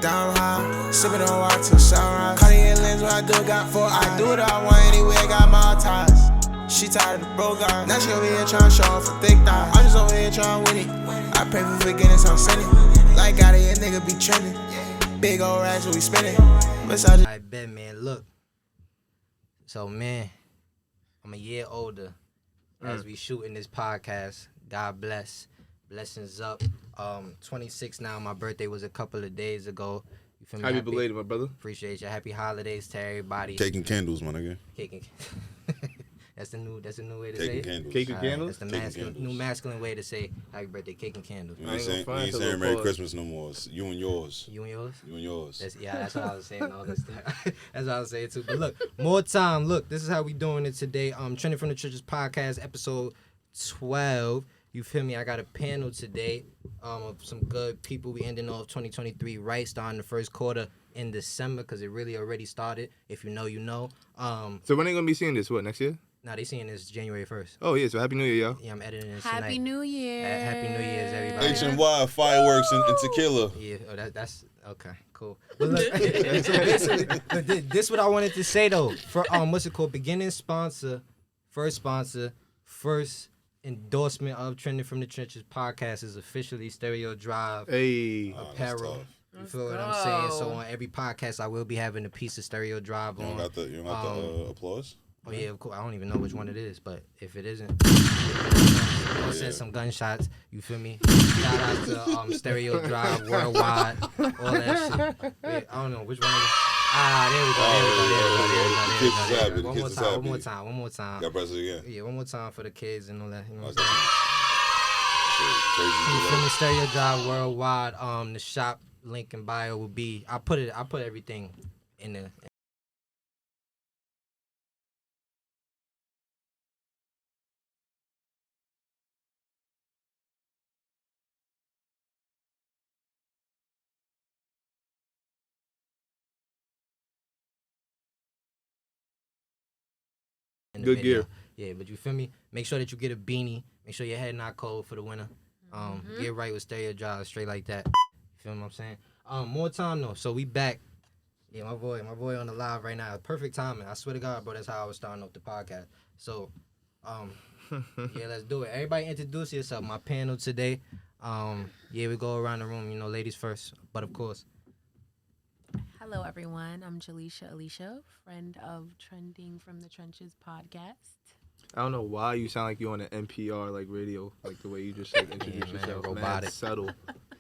down high. Sipping on water till sunrise. Cartier lens, what I do, got 4 I do what I want anyway, got my ties. She tired of the broke guy. Now she over here tryna show off for thick thighs. I'm just over here tryna win it. I pray for forgiveness, I'm sinning. Like out of here, nigga be trending. Big old racks, we spinning. I bet, man. Look. So, man, I'm a year older as we shooting this podcast. God bless. Blessings up. 26 now. My birthday was a couple of days ago. You feel me? Happy belated, my brother. Appreciate you. Happy holidays to everybody. Cake and candles, my nigga. Cake and That's the new way to Cake say and candles. Cake and candles? That's the new masculine way to say happy birthday, cake and candles. You ain't saying Merry Christmas no more. It's you and yours. You and yours? You and yours. That's what I was saying all this time. That's what I was saying too. But look, more time. Look, this is how we doing it today. Trending from the Churches Podcast, episode 12. You feel me? I got a panel today of some good people. We ending off 2023 right, starting the first quarter in December because it really already started. If you know, you know. So when are you going to be seeing this? What, next year? Nah, they seeing this January 1st. Oh, yeah. So Happy New Year, y'all. Yeah, I'm editing this tonight. Happy New Year. Happy New Year's, everybody. H&Y, fireworks, and tequila. Yeah, that's okay, cool. But look, so basically, this what I wanted to say though. For what's it called? Beginning sponsor, first endorsement of Trending from the Trenches podcast is officially Stereo Drive apparel. You feel what I'm saying? So on every podcast, I will be having a piece of Stereo Drive on. You don't got the applause? Oh yeah, of course. I don't even know which one it is, but if it isn't, I'll send some gunshots. You feel me? Shout out to Stereo Drive Worldwide, all that shit. Wait, I don't know which one it is. There we go. One more time. Got press it again. Yeah, one more time for the kids and all that. You know what I'm I'm saying? You feel me? Stereo Drive Worldwide. The shop link in bio will be. I put everything in the. Good gear. Yeah, but you feel me? Make sure that you get a beanie. Make sure your head not cold for the winter. Get right with Stereo Drive, straight like that. You feel what I'm saying? More time though. So we back. Yeah, my boy on the live right now. Perfect timing. I swear to God, bro, that's how I was starting off the podcast. So, yeah, let's do it. Everybody introduce yourself. My panel today. Yeah, we go around the room. You know, ladies first, but of course. Hello, everyone. I'm Julisha.elisha, friend of Trending from the Trenches podcast. I don't know why you sound like you on an NPR like radio, like the way you just like introduce yourself. Robotic. Mad subtle.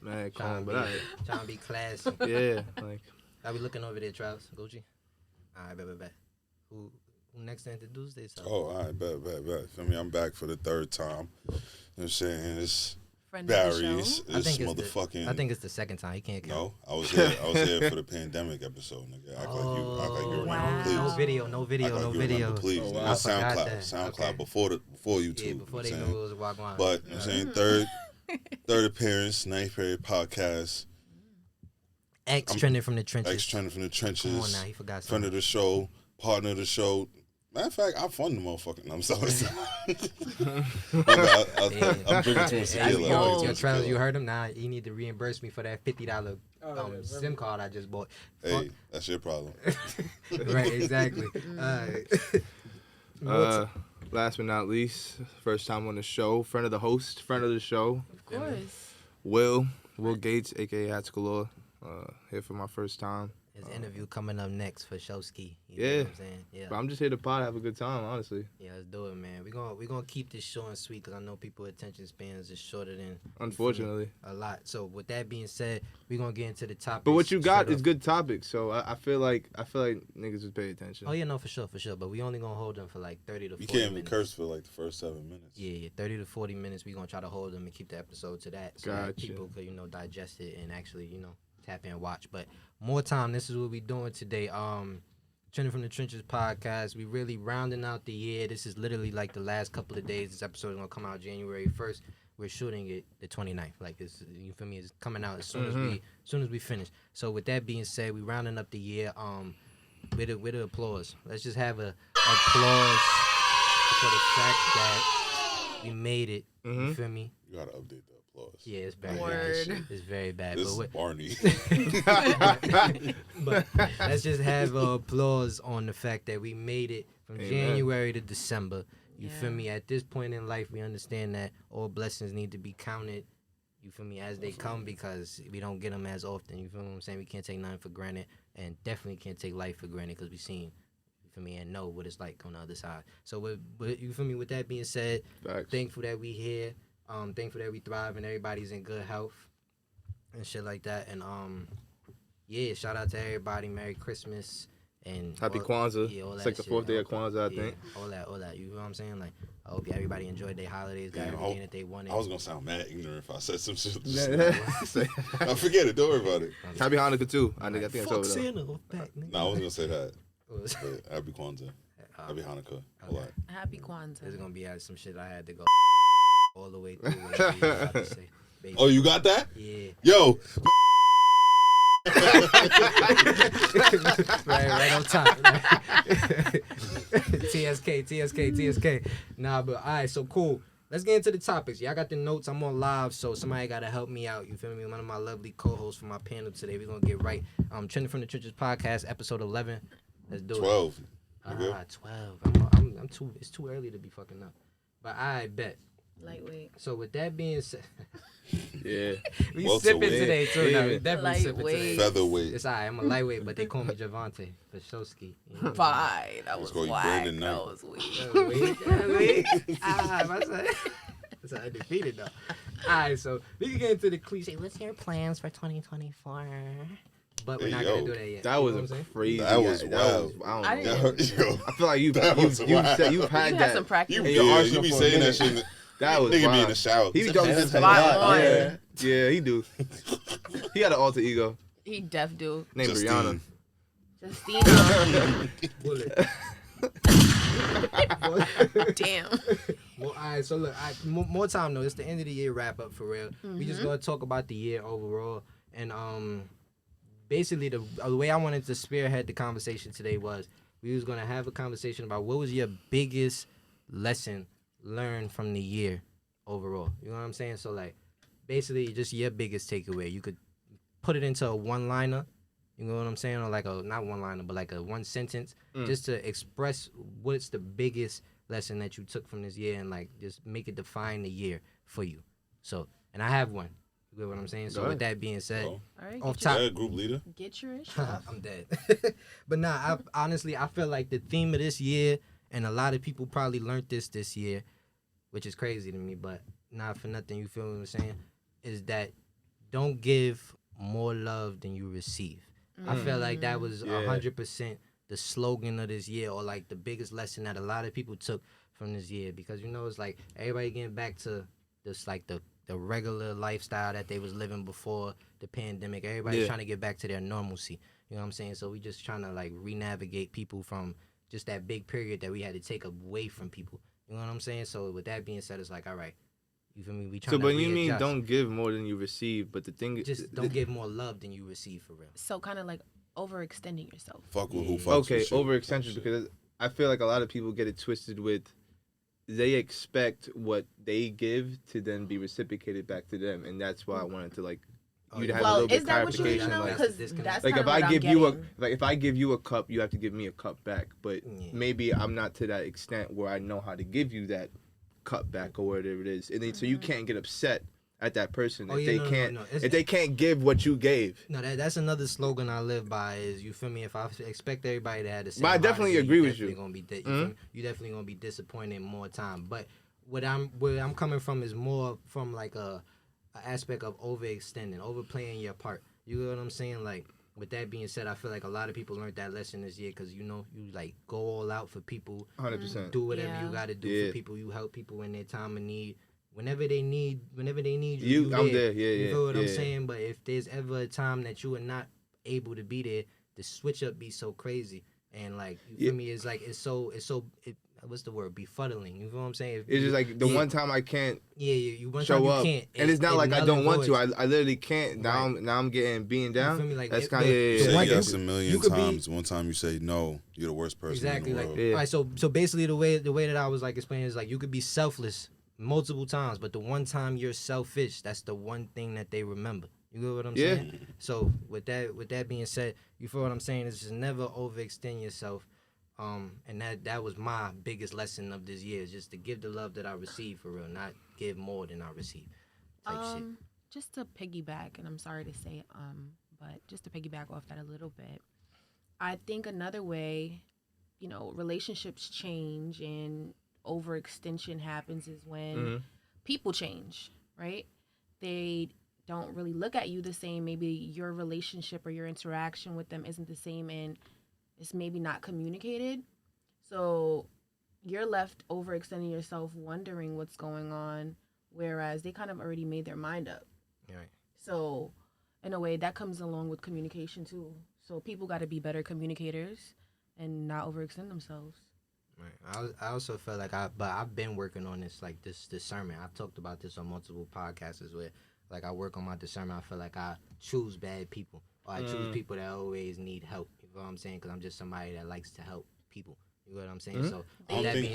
Man, calm, but alright. Trying to be classy. Yeah, like. I be looking over there, Travis. Gucci. All right, bet. Who next to introduce themselves? Oh, all right, bet. Feel me? I'm back for the third time. You know what I'm saying? It's Friend Barry's. of the It's motherfucking. I think it's the second time. He can't count. No, I was here for the pandemic episode, nigga. Act like you remember, wow. please. No video. Act like you remember, please. Oh, Nigga, wow. SoundCloud Okay. before YouTube. Yeah, before they you know knew what it was Wagwan. I'm saying? But you know what I'm saying third appearance, 9th period podcast. Trending from the Trenches. Trending from the Trenches. Come on now, he forgot Friend something. of the show, partner of the show. Matter of fact, I fund the motherfucker. No, I'm sorry. I'm drinking too much tequila. Yo, Travis, you heard him? Nah, you need to reimburse me for that $50 SIM card I just bought. Hey, that's your problem. Right, exactly. Last but not least, first time on the show, friend of the host, friend of the show. Of course. Will Gates, a.k.a. Hats Galore, here for my first time. His interview coming up next for Showski. You Yeah. know what I'm saying? Yeah. But I'm just here to pod, have a good time, honestly. Yeah, let's do it, man. We're gonna keep this short and sweet because I know people's attention spans is shorter than Unfortunately. a lot. So with that being said, we're gonna get into the topic. But what you got is good topics, so I feel like niggas would pay attention. Oh yeah, no, for sure. But we only gonna hold them for like 30 to 40 You can't even minutes. curse for like the first 7 minutes. Yeah, 30 to 40 minutes. We're gonna try to hold them and keep the episode to that, so that Gotcha. people could digest it and actually tap in and watch. But more time. This is what we doing today. Trending from the Trenches podcast. We really rounding out the year. This is literally like the last couple of days. This episode is gonna come out January 1st. We're shooting it the 29th. Like this, you feel me? It's coming out as soon as we finish. So with that being said, we rounding up the year. With the applause. Let's just have a applause for the fact that We made it. You feel me? You gotta update the applause. Yeah, it's very Word. bad. It's very bad. This But is Barney. but let's just have applause on the fact that we made it from January to December. You feel me? At this point in life, we understand that all blessings need to be counted. You feel me? As they come, because we don't get them as often. You feel what I'm saying? We can't take nothing for granted, and definitely can't take life for granted because we seen, you feel me, and know what it's like on the other side. So, with you feel me? With that being said, thankful that we here. Thankful that we thrive and everybody's in good health and shit like that. And yeah, shout out to everybody. Merry Christmas and Happy Kwanzaa. Yeah, all that it's like the shit. 4th day of Kwanzaa, I think. All that. You know what I'm saying? Like, I hope everybody enjoyed their holidays, got everything that they wanted. I was gonna sound mad ignorant if I said some shit. Say- I forget it. Don't worry about it. Happy Hanukkah too. I think it's Fuck over though. Santa, back, nigga. No, I was gonna say that. But Happy Kwanzaa. Happy Hanukkah. A lot. Happy Kwanzaa. There's gonna be some shit I had to go all the way through. What I was about to say, Oh, you got that? yeah. Yo. right on top. TSK. Nah, but all right, so cool. Let's get into the topics. Y'all got the notes. I'm on live, so somebody got to help me out. You feel me? One of my lovely co-hosts for my panel today. We're going to get right. Trending from the Trenches Podcast, episode 11. Let's do 12. it. You 12. I'm too, it's too early to be fucking up. But I bet. Lightweight. So with that being said, Yeah. we Welterweight. sipping today too. Yeah. No, we definitely sipping today. Featherweight. It's alright. I'm a lightweight, but they call me Javante for Showski. You know? Bye. That was call you whack. Brandon Knight. That was weak. That's undefeated though. Alright, so we can get into the cliche. What's your plans for 2024? But we're Hey, not yo. gonna do that yet. That You was know what I'm saying? crazy. That was wild. I don't I know. didn't- Yo. I feel like you've That was wild. had You had that. some practice. You, In your yeah, arsenal you be for a saying that minute. shit. That was Nigga be wild. in the shower. He be talking That's to spot on. Yeah, he do. He had an alter ego He def do. named Justine. Brianna. Justina. Bullet. Damn. Well, all right, so look, more time though. It's the end of the year wrap up for real. We just gonna talk about the year overall, and basically the way I wanted to spearhead the conversation today was we was gonna have a conversation about what was your biggest lesson learned from the year overall. You know what I'm saying? So like, basically just your biggest takeaway. You could put it into a one-liner. You know what I'm saying? Or like a not one-liner, but like a one sentence, just to express what's the biggest lesson that you took from this year and like just make it define the year for you. So, and I have one. You get what I'm saying? So Go with that being said, Oh. All right. off Get top, Yeah, group leader. your ish off. I'm dead. But nah, honestly, I feel like the theme of this year, and a lot of people probably learned this year, which is crazy to me, but not for nothing, you feel what I'm saying, is that don't give more love than you receive. I feel like that was 100% the slogan of this year, or like the biggest lesson that a lot of people took from this year, because you know it's like everybody getting back to this like the regular lifestyle that they was living before the pandemic. Everybody's trying to get back to their normalcy. You know what I'm saying? So we just trying to like re-navigate people from just that big period that we had to take away from people. You know what I'm saying? So with that being said, it's like, all right, you feel me? We trying So, to but you mean readjust. don't give more than you receive, but the thing Just don't give more love than you receive for real. So kind of like overextending yourself. Fuck with who fucks Okay, with shit. overextension, because I feel like a lot of people get it twisted with they expect what they give to then be reciprocated back to them, and that's why I wanted to like you to have a Well, little bit is of that what you mean clarification. though? Like, Because disconnect. that's like kind if of what I I'm give you getting. if I give you a cup, you have to give me a cup back. But Yeah. maybe I'm not to that extent where I know how to give you that cup back or whatever it is, and then, so you can't get upset at that person if they can't if they can't give what you gave. No, that's another slogan I live by is, you feel me? If I expect everybody to have the same But I definitely heart as agree with you. you. Gonna be you definitely gonna be disappointed more time. But where I'm coming from is more from like a aspect of overextending, overplaying your part. You know what I'm saying? Like, with that being said, I feel like a lot of people learned that lesson this year because, you know, you like go all out for people, 100%. do whatever Yeah. you got to do Yeah. for people. You help people in their time of need. Whenever they need you, You, I'm there. Yeah, you yeah. feel what I'm yeah. saying? But if there's ever a time that you are not able to be there, the switch up be so crazy. And like, you feel me? It's like, what's the word? Befuddling. You feel what I'm saying? It's just like the one time I can't you one show time up, you can't. and it's not like I null don't and want to. void. I literally can't. Now I'm getting being down. feel me? Like, That's it- kind of the- You the say one- yes a you million could be- times. One time you say no, you're the worst person Exactly. in the Like, world. Yeah. all right. So basically, the way that I was like explaining is like, you could be selfless multiple times, but the one time you're selfish, that's the one thing that they remember. You get what I'm Yeah. saying? So with that being said, you feel what I'm saying? Is just never overextend yourself. And that was my biggest lesson of this year, is just to give the love that I receive for real, not give more than I receive. Type shit. Just to piggyback, and I'm sorry to say, but just to piggyback off that a little bit, I think another way, relationships change and overextension happens is when people change, right? They don't really look at you the same. Maybe your relationship or your interaction with them isn't the same, and it's maybe not communicated. So you're left overextending yourself, wondering what's going on, whereas they kind of already made their mind up. Right. So in a way, that comes along with communication too. So people got to be better communicators and not overextend themselves. Right. I also felt like I've been working on this, like this discernment. I've talked about this on multiple podcasts where like I work on my discernment. I feel like I choose bad people, or I choose people that always need help. You know what I'm saying? Because I'm just somebody that likes to help people. You know what I'm saying? So I don't think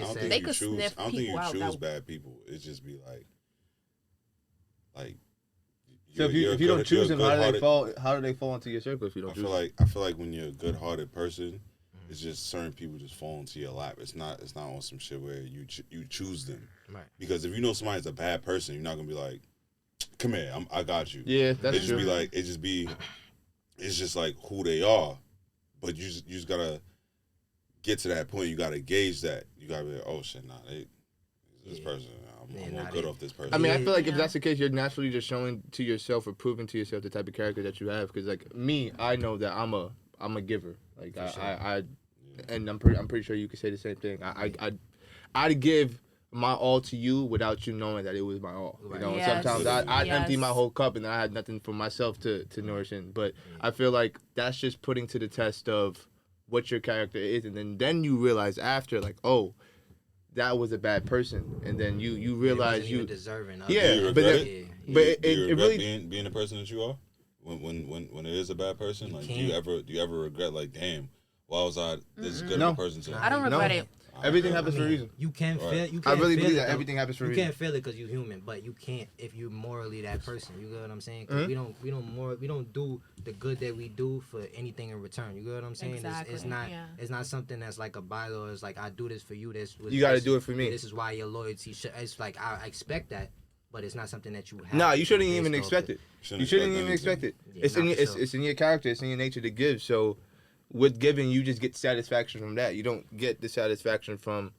you choose out. bad people. It's just be like. So if you don't choose them, how do they fall into your circle if you don't choose them? I feel like when you're a good-hearted person, it's just certain people just fall into your lap. It's not on some shit where you choose them. Right. Because if you know somebody's a bad person, you're not gonna be like, come here, I got you. Yeah, that's it true. It's just like who they are, but you just gotta get to that point. You gotta gauge that. You gotta be like, oh shit, nah, this person. I'm more good off this person. I mean, I feel like if that's the case, you're naturally just showing to yourself or proving to yourself the type of character that you have. Because like me, I know that I'm a giver. Like and I'm pretty sure you could say the same thing. I'd give my all to you without you knowing that it was my all. You know, Yes. sometimes I'd empty my whole cup and I had nothing for myself to nourish in. But I feel like that's just putting to the test of what your character is, and then you realize after, like, oh, that was a bad person, and then you realize you deserving of yeah, it. but it really being the person that you are when it is a bad person. Like, do you ever regret, like, damn, why was I this good of a person today? I don't regret it. Everything happens for a reason. You can feel. You I can't really feel believe it, that though. everything happens for a You reason. can't feel it because you're human, but you can't if you're morally that person. You get what I'm saying? 'Cause we don't do the good that we do for anything in return. You get what I'm saying? Exactly. It's not something that's like a bylaw. It's like, I do this for you. You got to do it for me. This is why your loyalty should. It's like I expect that, but it's not something that you have. Nah, you to shouldn't do even based off expect it. it. You shouldn't even expect it. Yeah, It's sure. in your character. It's in your nature to give. So with giving, you just get satisfaction from that. You don't get the satisfaction from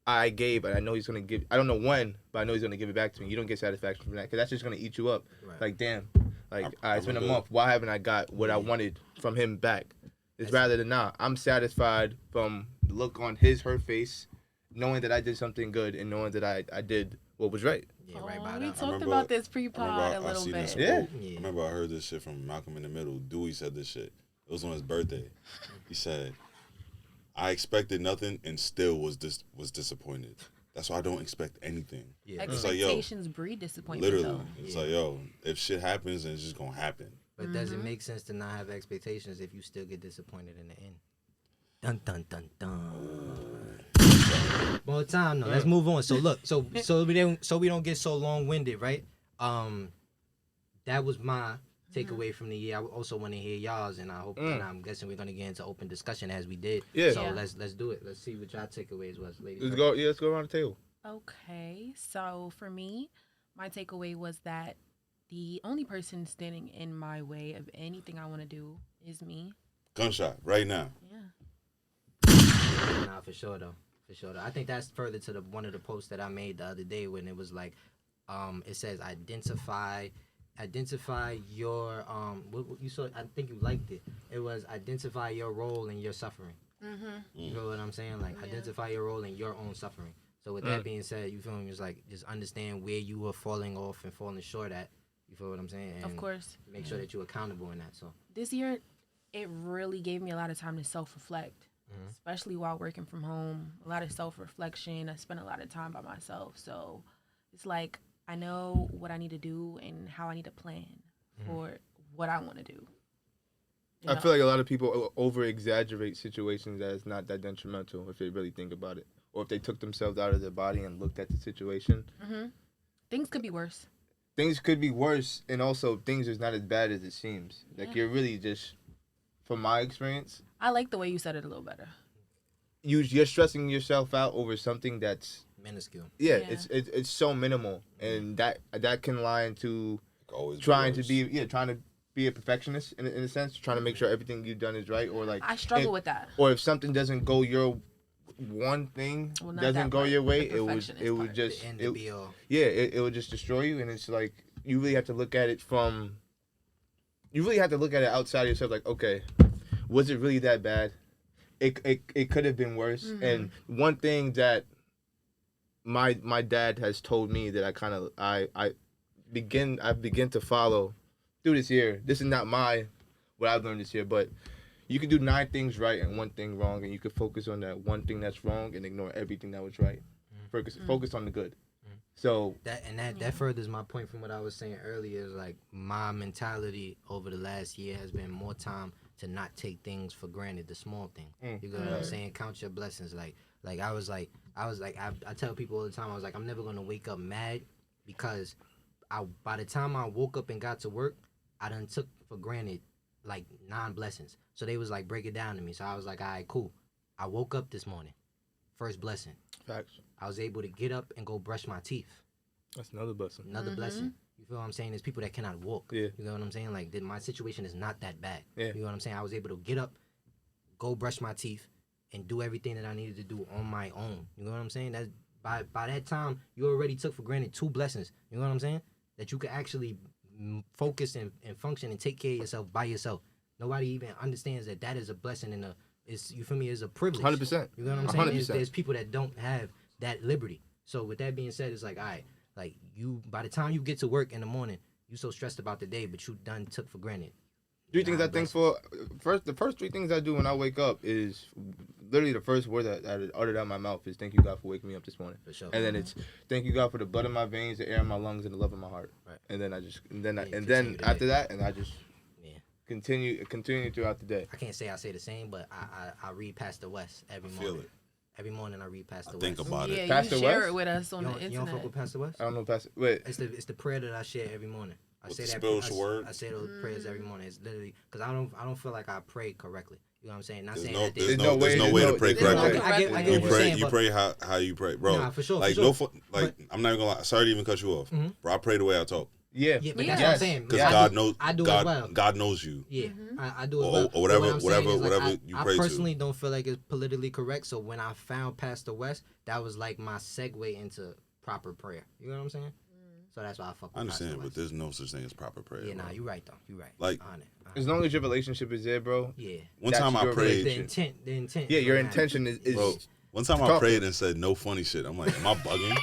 I gave, and I know he's gonna give. I don't know when, but I know he's gonna give it back to me. You don't get satisfaction from that because that's just gonna eat you up. Right. Like, damn, like it's been a month. Why haven't I got what I wanted from him back? It's rather than not. I'm satisfied from the look on her face, knowing that I did something good and knowing that I did what was right. Yeah, right by We that. talked about this pre-pod a little bit. Yeah. I remember I heard this shit from Malcolm in the Middle. Dewey said this shit. It was on his birthday. He said, I expected nothing and still was disappointed. That's why I don't expect anything. Yeah. It's like, Expectations breed disappointment. literally, Though. it's like, yo, if shit happens, then it's just gonna happen. But does it make sense to not have expectations if you still get disappointed in the end? Dun dun dun dun. More time, no. Let's move on. So look, so we don't get so long winded, right? That was my takeaway from the year. I also want to hear y'all's, and I hope, and I'm guessing we're gonna get into open discussion as we did. Yeah. So Yeah. let's do it. Let's see what y'all takeaways was, ladies. Let's go. Yeah, let's go around the table. Okay, so for me, my takeaway was that the only person standing in my way of anything I want to do is me. Gunshot right now. Yeah. Nah, for sure though. I think that's further to one of the posts that I made the other day when it was like, it says identify your what you saw. I think you liked it. It was identify your role in your suffering. You know what I'm saying? Like, identify your role in your own suffering. So with that being said, you feel me? It's like, just understand where you are falling off and falling short at. You feel what I'm saying? And Of course. make sure that you're accountable in that. So This year, it really gave me a lot of time to self-reflect, especially while working from home. A lot of self-reflection. I spent a lot of time by myself. So it's like, I know what I need to do and how I need to plan for what I want to do. I feel like a lot of people over-exaggerate situations as not that detrimental if they really think about it. or if they took themselves out of their body and looked at the situation. Things could be worse. Things could be worse, and also things is not as bad as it seems. Like you're really just, from my experience, I like the way you said it a little better. You're stressing yourself out over something that's minuscule. Yeah. It's so minimal, and that can lie into Always trying to be a perfectionist in a sense, trying to make sure everything you've done is right, or like I struggle with that. Or if something doesn't go your one thing doesn't go your way, it would just it would just destroy you, and it's like you really have to look at it outside of yourself. Like, okay, was it really that bad? It could have been worse. And one thing that my dad has told me that I begin to follow through this year. This is not what I've learned this year, but you can do 9 things right and 1 thing wrong, and you can focus on that one thing that's wrong and ignore everything that was right. Focus on the good. So that furthers my point from what I was saying earlier. Is like my mentality over the last year has been more time to not take things for granted, the small thing. You know what I'm saying? Count your blessings. Like I tell people all the time, I was like, I'm never gonna wake up mad because by the time I woke up and got to work, I done took for granted like 9 blessings. So they was like, break it down to me. So I was like, all right, cool. I woke up this morning. First blessing. Facts. I was able to get up and go brush my teeth. That's another blessing. Another blessing. You feel what I'm saying? There's people that cannot walk. Yeah. You know what I'm saying? Like, my situation is not that bad. Yeah. You know what I'm saying? I was able to get up, go brush my teeth, and do everything that I needed to do on my own. You know what I'm saying? That by that time, you already took for granted 2 blessings. You know what I'm saying? That you could actually focus and function and take care of yourself by yourself. Nobody even understands that is a blessing and you feel me, is a privilege. 100%. You know what I'm saying? 100%. There's people that don't have that liberty. So with that being said, it's like, all right, like you, by the time you get to work in the morning, you so stressed about the day, but you done took for granted. 3 things I think the first 3 things I do when I wake up is literally the first word that I uttered out of my mouth is thank you God for waking me up this morning. For sure. And then it's thank you God for the blood in my veins, the air in my lungs, and the love in my heart. Right. And then after that, I just continue throughout the day. I can't say I say the same, but I read Pastor West every morning. Feel it. Every morning I read Pastor West. Think about it. Yeah, Pastor you share West? it with us on the internet. You don't fuck with Pastor West? I don't know, Pastor. Wait. It's the prayer that I share every morning. I say that word? I say those prayers every morning. It's literally because I don't feel like I pray correctly. You know what I'm saying? Not saying that there's no way to pray correctly. I get what You you're saying, pray how you pray, bro. Nah, for sure. Like for sure. I'm not even gonna lie. Sorry to even cut you off, bro. I pray the way I talk. Yeah. But that's what I'm saying. Because God knows. I do it well. God knows you. Yeah, I do it Or well. whatever- What I'm saying is, whatever you pray I to. personally don't feel like it's politically correct. So when I found Pastor West, that was like my segue into proper prayer. You know what I'm saying? So that's why I fuck with I understand, Pastor but West. there's no such thing as proper prayer. Yeah, bro. nah, you right though. You right. Like- on it. As long as your relationship is there, bro. Yeah. One That's time I your prayed, The intent. Yeah, is your what matters. intention is bro. One time I Talk. prayed and said no funny shit. I'm like, am I bugging?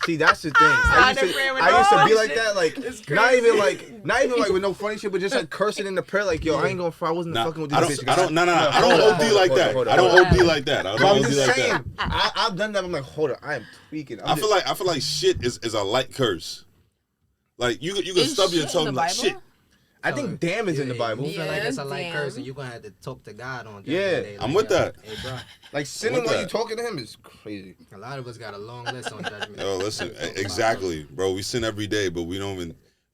See, that's the thing. I used to be like that, like not even like with no funny shit, but just like cursing in the prayer, like yo, I ain't gonna. I wasn't fucking with this bitch. I don't OD like that. I don't OD like that. I But don't I'm OD just like saying, that. I've done that. I'm like, hold on, I am tweaking. I feel like shit is a light curse. Like you can stub your shit in tongue the like Bible? shit. I think damn is in the Bible. You feel like it's a Yeah, light damn. curse, and you're gonna have to talk to God on that. Yeah, day. I'm with that. Hey, bro, Like sinning With when you that. talking to him is crazy. a lot of us got a long list on judgment. Yo, listen, exactly, bro. We sin every day, but you don't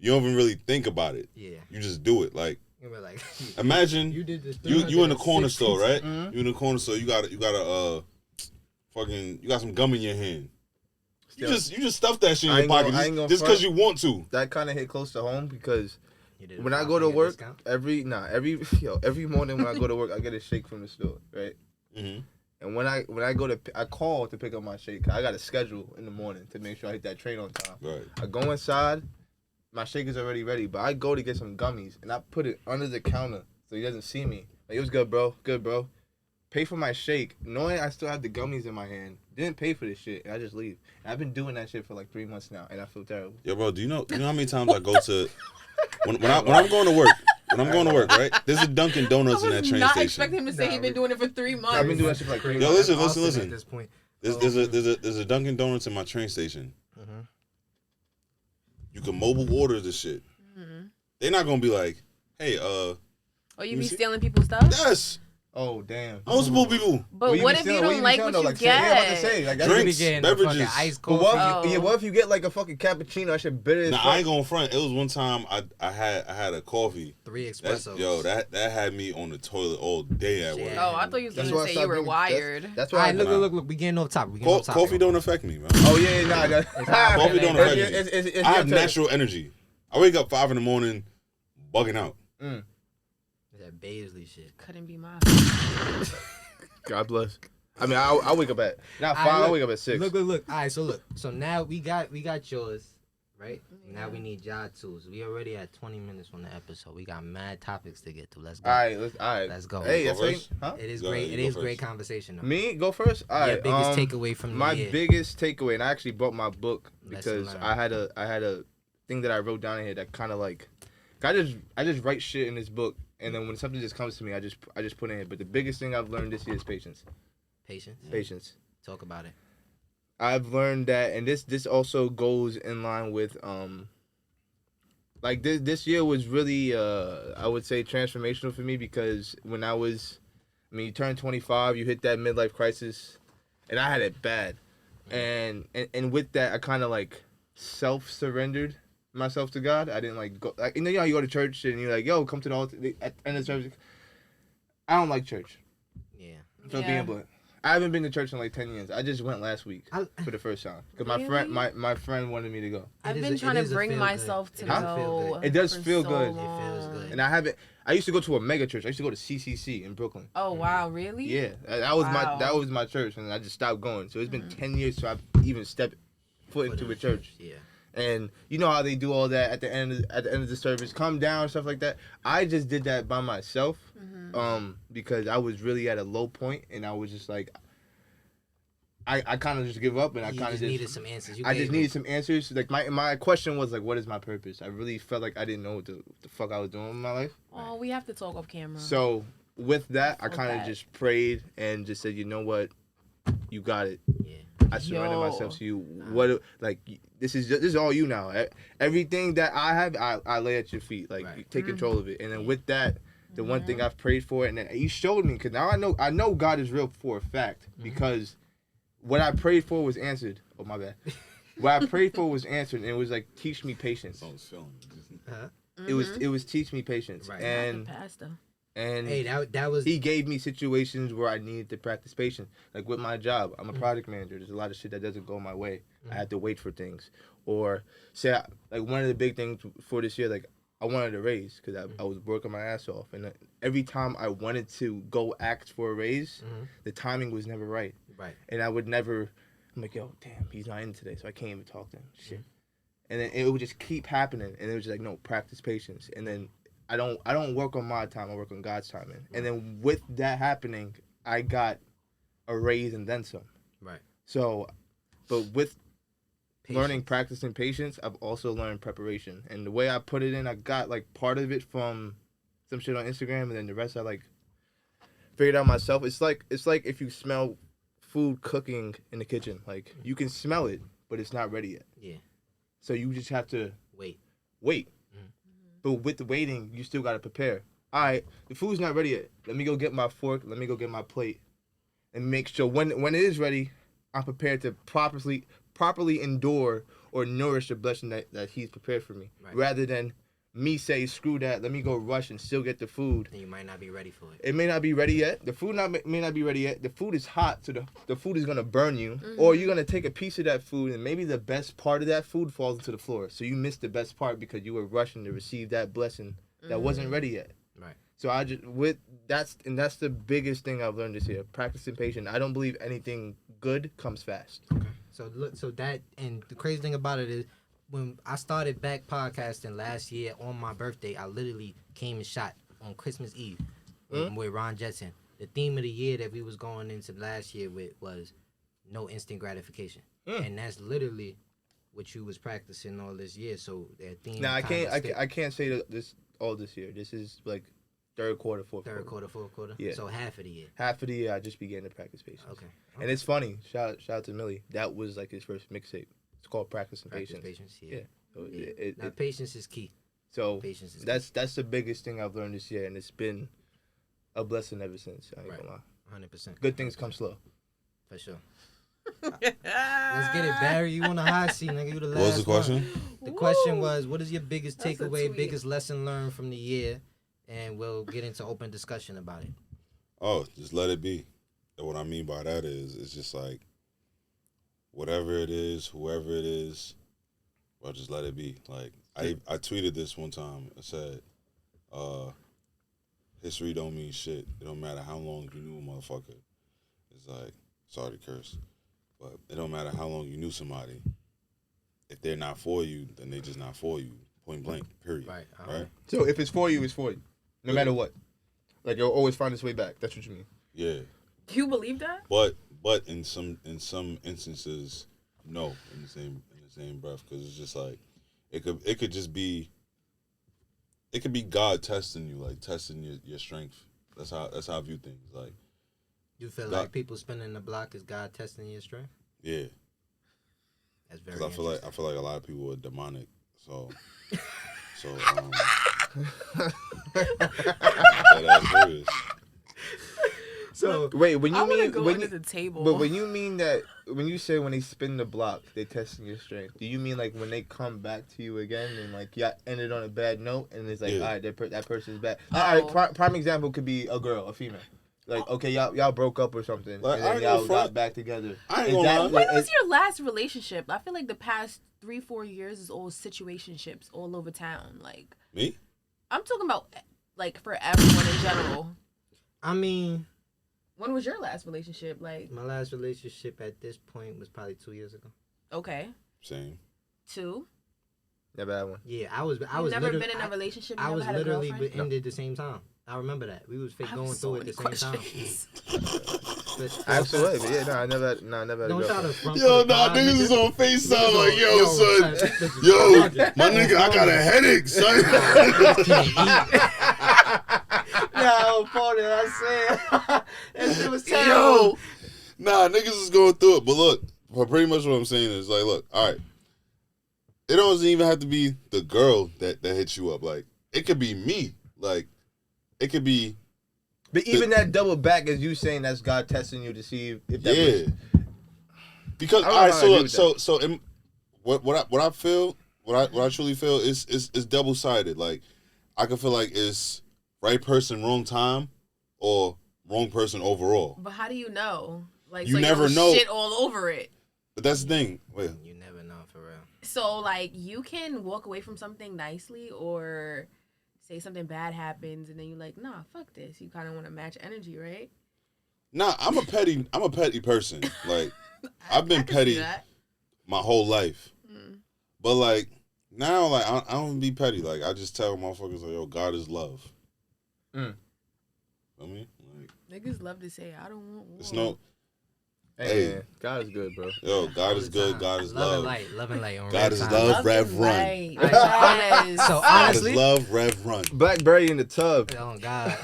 even really think about it. Yeah. You just do it. Like You were like, imagine you did this. you in the corner store, right? Mm-hmm. You in the corner store. You got some gum in your hand. You just stuff that shit in I your ain't gonna- pocket I ain't gonna just front. because you want to. That kind of hit close to home because You did a when I go to 5% work, discount? every morning when I go to work, I get a shake from the store, right? Mm-hmm. And when I call to pick up my shake. I got a schedule in the morning to make sure I hit that train on time. Right. I go inside, my shake is already ready, but I go to get some gummies and I put it under the counter so he doesn't see me. Like, it was good, bro. Good, bro. Pay for my shake, knowing I still have the gummies in my hand. Didn't pay for this shit, and I just leave. And I've been doing that shit for like 3 months now, and I feel terrible. Yo, bro, do you know how many times I go to when I'm going to work? When I'm going to work, right? There's a Dunkin' Donuts in that train not station. expect him to say he's been doing it for 3 months. I've been doing that shit for like 3 Yo, months. listen. At this point, There's a Dunkin' Donuts in my train station. You can mobile order this shit. They're not gonna be like, hey, Oh, you be see- stealing people's stuff? yes. Oh damn. Multiple people. But what if you don't like what you Yeah, I'm about to get? say like Drinks, beverages. Ice But coffee. what if you get like a fucking cappuccino? That shit bitter. Nah, I ain't gonna front. It was one time I had a coffee. 3 That's, espressos. that had me on the toilet all day at work. Oh, I thought you was That's gonna why I say you stopped were drinking. wired. That's All why. right, look. We getting off topic. Coffee don't affect me, man. Oh yeah, nah. Coffee don't affect me. It's I have your turn. natural energy. I wake up 5 a.m, bugging out. That Baisley shit. Couldn't be mine. God bless. I mean, I wake up at not 5. I wake up at 6. Look. All right, so now we got yours, right? Now we need y'all tools. We already at 20 minutes on the episode. We got mad topics to get to. Let's go. All right. Let's go. Hey, Go that's first? huh? It is Go great. ahead, It you is go great first. conversation. Though. Me go first. All right. Biggest takeaway from my the year. biggest takeaway, and I actually brought my book Lesson because learned. I had a thing that I wrote down in here that kind of like, I just write shit in this book, and then when something just comes to me, I just put in here. But the biggest thing I've learned this year is patience. Patience. Talk about it. I've learned that, and this also goes in line with like this year was really I would say transformational for me because when you turn 25, you hit that midlife crisis, and I had it bad, and with that I kind of like self-surrendered myself to God. I didn't like go like, you know how you go to church and you're like, yo, come to the altar at the end of the service. I don't like church. Yeah. So being blunt. I haven't been to church in like 10 years. I just went last week for the first time because my friend wanted me to go. I've been trying to bring myself to go. It does feel good. It feels good. And I used to go to a mega church. I used to go to CCC in Brooklyn. Oh wow, really? Yeah, that was my church, and I just stopped going. So it's been 10 years since I've even stepped foot into a church. Yeah. And you know how they do all that at the end of the service, come down, stuff like that. I just did that by myself, because I was really at a low point, and I was just like, I kind of just give up, and I kind of just needed some answers. I just needed some answers. Like my question was like, what is my purpose? I really felt like I didn't know what the fuck I was doing with my life. Oh, we have to talk off camera. So with that, I kind of just prayed and just said, you know what, you got it. Yeah. I surrender myself to you. What like this is all you now. Everything that I have, I lay at your feet. Like you take control of it. And then with that, the one thing I've prayed for, and then you showed me, because now I know God is real for a fact, because what I prayed for was answered. Oh my bad. What I prayed for was answered, and it was like, teach me patience. It was teach me patience. Right. And hey, that was he gave me situations where I needed to practice patience. Like with my job, I'm a product manager. There's a lot of shit that doesn't go my way. I had to wait for things. Or say, like one of the big things for this year, like I wanted a raise because I was working my ass off. And every time I wanted to go ask for a raise, the timing was never right. Right. And I would never, I'm like, yo, damn, he's not in today, so I can't even talk to him. Shit. And then it would just keep happening. And it was just like, no, practice patience. And then I don't work on my time, I work on God's timing. And then with that happening, I got a raise and then some. Right. So, but with learning, practicing patience, I've also learned preparation. And the way I put it in, I got like part of it from some shit on Instagram, and then the rest I like figured out myself. It's like if you smell food cooking in the kitchen, like you can smell it, but it's not ready yet. Yeah. So you just have to wait. But with the waiting, you still gotta prepare. All right, the food's not ready yet. Let me go get my fork. Let me go get my plate, and make sure when it is ready, I'm prepared to properly endure or nourish the blessing that He's prepared for me, rather than me say, screw that, let me go rush and still get the food. Then you might not be ready for it. It may not be ready yet. The food may not be ready yet. The food is hot, so the food is going to burn you. Or you're going to take a piece of that food, and maybe the best part of that food falls into the floor. So you missed the best part because you were rushing to receive that blessing that wasn't ready yet. Right. So that's the biggest thing I've learned this year. Practicing patience. I don't believe anything good comes fast. Okay. So that, and the crazy thing about it is, when I started back podcasting last year on my birthday, I literally came and shot on Christmas Eve with Ron Jetson. The theme of the year that we was going into last year with was no instant gratification, and that's literally what you was practicing all this year. So that theme. Now I can't say that this all this year. This is like third quarter, fourth quarter. Yeah. So half of the year. Half of the year, I just began to practice patience. Okay. And it's funny. Shout out to Millie. That was like his first mixtape. It's called Practicing Patience. Yeah. So now, patience is key. So patience is that's the biggest thing I've learned this year, and it's been a blessing ever since. I ain't Right. gonna lie. 100%. Good things come slow. For sure. Let's get it, Barry. You on the hot seat, nigga. You the last What was the question? one. The question was, what is your biggest That's a takeaway, tweet. biggest lesson learned from the year? And we'll get into open discussion about it. Oh, just let it be. And what I mean by that is, it's just like, whatever it is, whoever it is, well, just let it be. Like, I tweeted this one time. I said, history don't mean shit. It don't matter how long you knew a motherfucker. It's like, sorry to curse, but it don't matter how long you knew somebody. If they're not for you, then they just not for you. Point blank, period. Right. Right? So if it's for you, it's for you. No matter what. Like, it'll always find its way back. That's what you mean. Yeah. You believe that? But in some instances, no, in the same breath, because it's just like it could just be God testing you, like testing your strength. That's how I view things. Like, You feel God- like people spinning the block is God testing your strength? yeah, That's very because interesting. I feel like a lot of people are demonic. So that's serious. So Wait, when you I want to mean go when under you, the table. but when you mean that when you say when they spin the block, they testing your strength. Do you mean like when they come back to you again and like y'all ended on a bad note and it's like Yeah. all right, that person's back. Oh. All right, prime example could be a girl, a female. Like okay, y'all broke up or something, Like, and I then ain't y'all gonna got front. back together. I ain't Is gonna that- lie. When was is- your last relationship? I feel like the past 3-4 years is all situationships all over town. Like Me? I'm talking about like for everyone in general. I mean, When was your last relationship? Like my last relationship at this point was probably 2 years ago. okay, Same. 2. Never had one. Yeah, I was You've never never been in a relationship. You I never was had a literally girlfriend? ended at the same time. I remember that. We was fake I going have through so it at the many same time. questions. But- Absolutely, but yeah, I never had a Don't try to girlfriend. front Yo, for the nah, pod, niggas nigga. is on FaceTime Niggas like, on- yo, son. listen, Yo, Roger. my nigga, I got a headache, son. No, funny, I said. That shit was terrible. Yo, nah, niggas is going through it. But look, for pretty much what I'm saying is like, look, all right, it doesn't even have to be the girl that hits you up. Like, it could be me. Like, it could be But even that double back is you saying that's God testing you to see if that was, Because I don't all know right, how so I agree look, with so what I feel, what I truly feel is double sided. Like, I can feel like it's right person, wrong time, or wrong person overall. But how do you know? Like You so never don't know. shit all over it. But that's the thing. Wait, You never know, for real. So like you can walk away from something nicely or say something bad happens and then you're like, nah, fuck this. You kind of want to match energy, right? nah, I'm a petty person. Like, I've been I can see petty that. my whole life. Mm. But like now, like I don't be petty. Like, I just tell motherfuckers like, yo, God is love. Mm. I mean, like, Niggas love to say, I don't want war. it's no. Hey, Hey. man, God is good, bro. Yo, God All is the good. time. God is Love love. and light. Love and light. On God Red is Time. love. Rev and Run. light. Right. Yes. So God honestly, is love. Rev Run. Blackberry in the tub. oh God.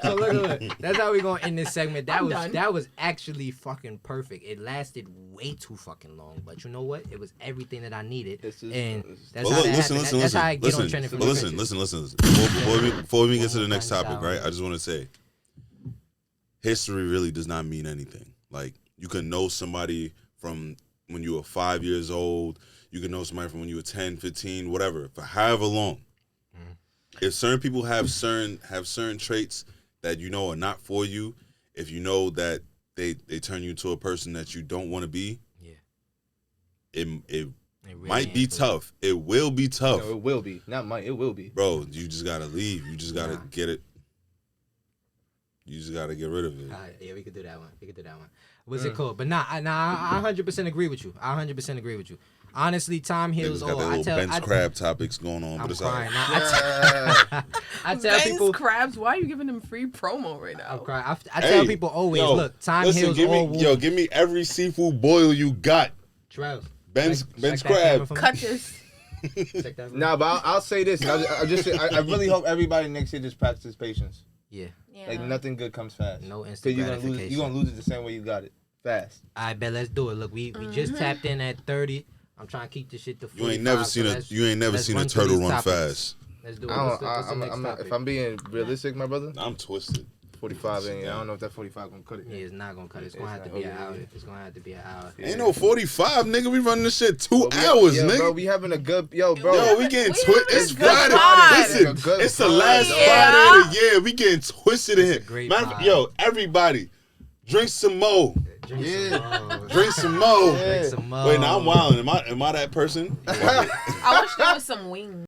So look. That's how we gonna end this segment. I'm done. That was actually fucking perfect. It lasted way too fucking long, but you know what? It was everything that I needed, This is- and this is- that's But how look, that listen. happened. That's how I get on trending from the trenches. Listen. Before we get to the next topic, right? I just want to say, history really does not mean anything. Like, you can know somebody from when you were 5 years old. You can know somebody from when you were 10, 15, whatever, for however long. If certain people have certain traits that you know are not for you, if you know that they turn you into a person that you don't want to be, Yeah. it It really might be ain't for tough. It will be tough. No, it will be. Not might. It will be. Bro, you just gotta leave. You just gotta Nah. get it. You just gotta get rid of it. All right, yeah, we could do that one. What's it called? But I 100% agree with you. Honestly, time Niggas heals got all. that I little tell, bench crab topics going on, I'm but it's crying. alright. Nah, I tell Ben's people. crabs, why are you giving them free promo right now? I'm crying. I tell Hey, people always, yo, look, time listen, heals give all me, wounds. yo, give me every seafood boil you got. Travis, Ben's check that crab. camera for me. Cut this. Check that for me. Nah, but I'll say this. And I'll just say, I really hope everybody next year just practices patience. Yeah, Yeah. Like nothing good comes fast. no Cause instant you're gonna lose. gratification. You're gonna lose it the same way you got it. Fast. I bet let's do it. Look, we just tapped in at 30. I'm trying to keep this shit to 45. You ain't never seen so a let's you ain't never let's seen a run through turtle these run topics. fast. Let's do it. I What's don't. the next topic? If I'm being realistic, my brother, I'm twisted. 45 ain't. I don't know if that 45 gonna cut it. Yeah, it's not gonna cut it. It's gonna have to be an hour. It's gonna have to be an hour. Ain't no 45, nigga. We running this shit 2 But hours, yo, nigga. bro, we having a good bro. Yo, we getting twisted. It's having a good Friday. pod. Listen, it's the last Yeah. Friday of the year. We getting twisted in It's a here. great Man, pod. yo, everybody, drink some more. Drink Yeah. some more. Drink some more. Drink some more. Wait, now I'm wilding. Am I that person? I wish there was some wings.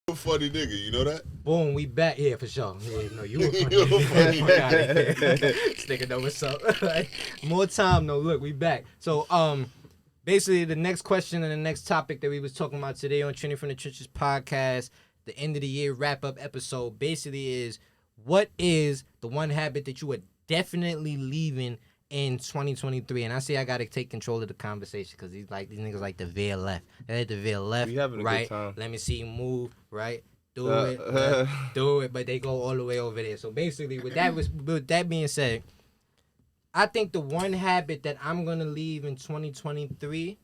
A funny nigga, you know that? Boom, we back. Yeah, for sure. Yeah, no, you were funny. You were funny. Fuck outta here. This nigga know what's up. Like, more time, no. Look, we back. So, basically, the next question and the next topic that we was talking about today on Training from the Trenches podcast, the end of the year wrap up episode, basically is what is the one habit that you are definitely leaving in 2023? And I say I gotta take control of the conversation because these niggas like to veer left. They like to veer left, We having a good right? time. Let me see you move, right? Do it, left, do it, but they go all the way over there. So basically, with that being said, I think the one habit that I'm gonna leave in 2023.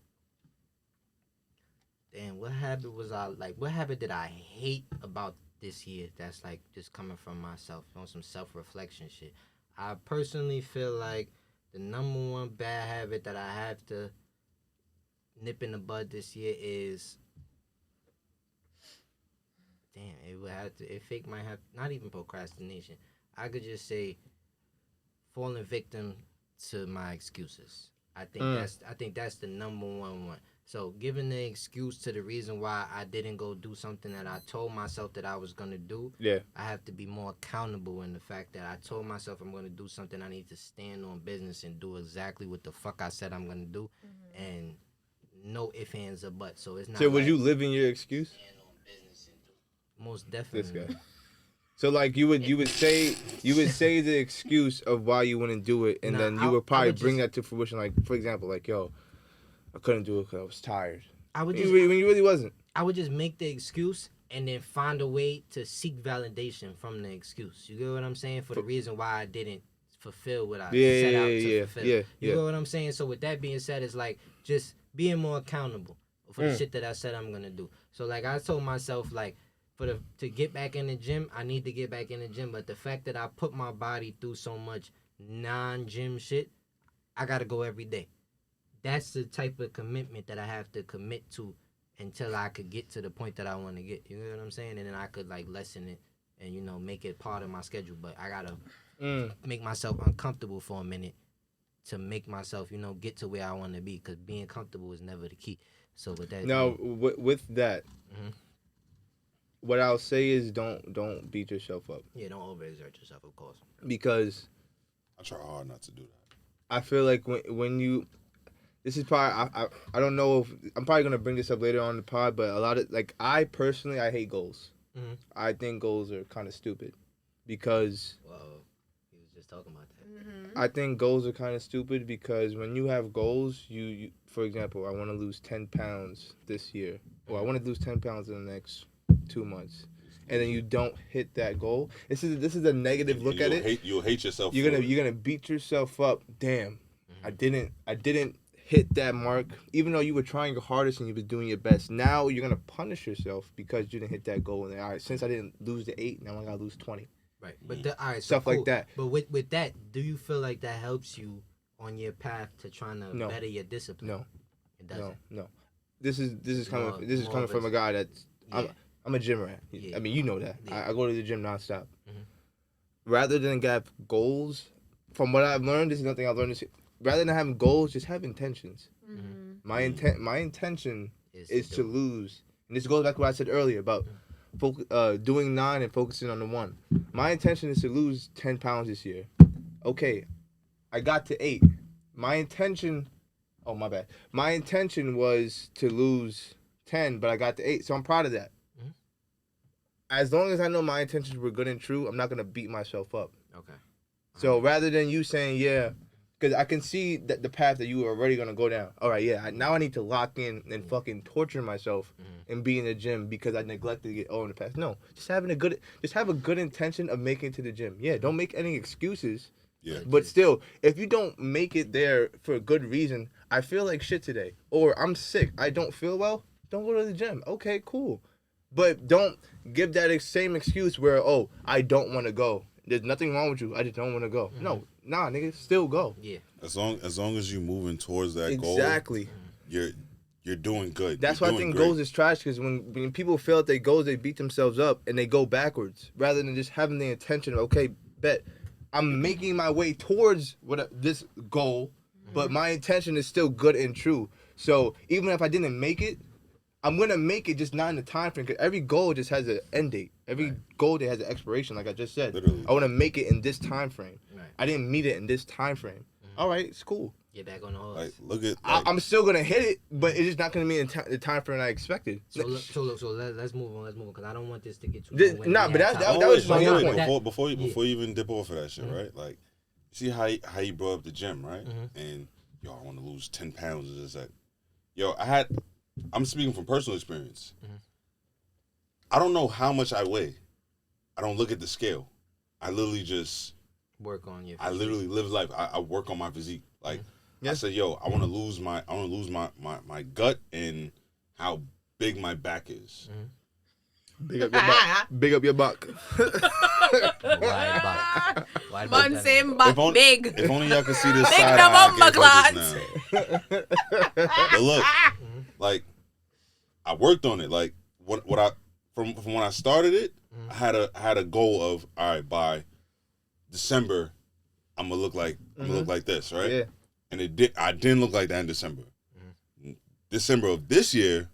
Damn, what habit was I like? What habit did I hate about this year? That's like just coming from myself on some self-reflection shit. I personally feel like the number one bad habit that I have to nip in the bud this year is, damn, it would have to. It fake might have not even procrastination. I could just say falling victim to my excuses. I think that's the number one. So giving the excuse to the reason why I didn't go do something that I told myself that I was gonna do. Yeah. I have to be more accountable in the fact that I told myself I'm gonna do something. I need to stand on business and do exactly what the fuck I said I'm gonna do, and no ifs, ands, or buts. So it's not. So was like you living your excuse? stand on business and do. Most This definitely. guy. So like you would say the excuse of why you wouldn't do it, and Nah, then I you would probably would bring just- that to fruition. Like for example, like yo, I couldn't do it because I was tired. I would When just you really wasn't. I would just make the excuse and then find a way to seek validation from the excuse. You get what I'm saying? For the reason why I didn't fulfill what I set out to fulfill. You get what I'm saying? So with that being said, it's like just being more accountable for the shit that I said I'm gonna do. So like I told myself like to get back in the gym, I need to get back in the gym. But the fact that I put my body through so much non-gym shit, I gotta go every day. That's the type of commitment that I have to commit to until I could get to the point that I want to get. You know what I'm saying? And then I could like lessen it and, you know, make it part of my schedule. But I got to make myself uncomfortable for a minute to make myself, you know, get to where I want to be. Because being comfortable is never the key. So with that. Now with that, Mhm. what I'll say is don't beat yourself up, Yeah, don't overexert yourself, of course. because I try hard not to do that. I feel like when you, this is probably I don't know if I'm probably gonna bring this up later on in the pod, but a lot of like I personally I hate goals. Mhm. I think goals are kind of stupid because Well, he was just talking about that. I think goals are kind of stupid because when you have goals, you for example, I want to lose 10 pounds this year, or I want to lose 10 pounds in the next 2 months, and then you don't hit that goal. This is a negative look at it. You'll hate yourself. You're for it. gonna beat yourself up. Damn, I didn't hit that mark, even though you were trying your hardest and you were doing your best. Now you're gonna punish yourself because you didn't hit that goal. And all right, since I didn't lose the 8, now I gotta lose 20. Right. But all right, so Stuff like cool. that. But with that, do you feel like that helps you on your path to trying to No. better your discipline? No, It doesn't. no. This is More coming of from a guy that's Yeah. I'm a gym rat. Yeah. I mean, you know that. Yeah. I go to the gym nonstop. Mhm. Rather than have goals, from what I've learned, this is nothing I've learned. Rather than having goals, just have intentions. My intention is to lose, and this goes back to what I said earlier about doing 9 and focusing on the 1. My intention is to lose 10 pounds this year. Okay, I got to 8. My intention, oh my bad. My intention was to lose 10, but I got to 8, so I'm proud of that. Mhm. As long as I know my intentions were good and true, I'm not gonna beat myself up. Okay. So rather than you saying, yeah, Because I can see that the path that you were already gonna go down. All right, yeah. Now I need to lock in and fucking torture myself and be in the gym because I neglected to get in the past. No, just have a good intention of making it to the gym. Yeah, don't make any excuses. Yeah. But still, if you don't make it there for a good reason, I feel like shit today, or I'm sick, I don't feel well, don't go to the gym. Okay, cool. But don't give that same excuse where, oh, I don't want to go. There's nothing wrong with you. I just don't want to go. No, nah, nigga, still go. Yeah. As long as you're moving towards that goal, Exactly. You're doing good. That's you're why I think great. goals is trash, because when people fail at their goals, they beat themselves up and they go backwards rather than just having the intention of, okay, bet I'm making my way towards this goal, but my intention is still good and true. So even if I didn't make it, I'm gonna make it, just not in the time frame. Cause every goal just has an end date. Every goal that has an expiration, like I just said. Literally. I want to make it in this time frame. Right. I didn't meet it in this time frame. All right, it's cool. Get back on the horse. Like, look at. I'm still gonna hit it, but it's just not gonna be in the time frame I expected. So let's move on, because I don't want this to get too This- long-winded. nah, but that Hold was on, my wait, point. Before Yeah. you even dip off of that shit, right? Like, see how you brought up the gym, right? And yo, I want to lose 10 pounds. Is that? Yo, I'm speaking from personal experience. I don't know how much I weigh. I don't look at the scale. I literally just work on you. I literally live life. I work on my physique. Like I said, yo, I want to lose my gut and how big my back is. Big up your buck. Big up your buck. Wide back. Man same back big. If only y'all could see this Big side the eye bumper I gave her just now. But look, like I worked on it. Like what I from when I started it, I had a goal of, all right, by December, I'm gonna look like this, right? Yeah. And I didn't look like that in December. December of this year,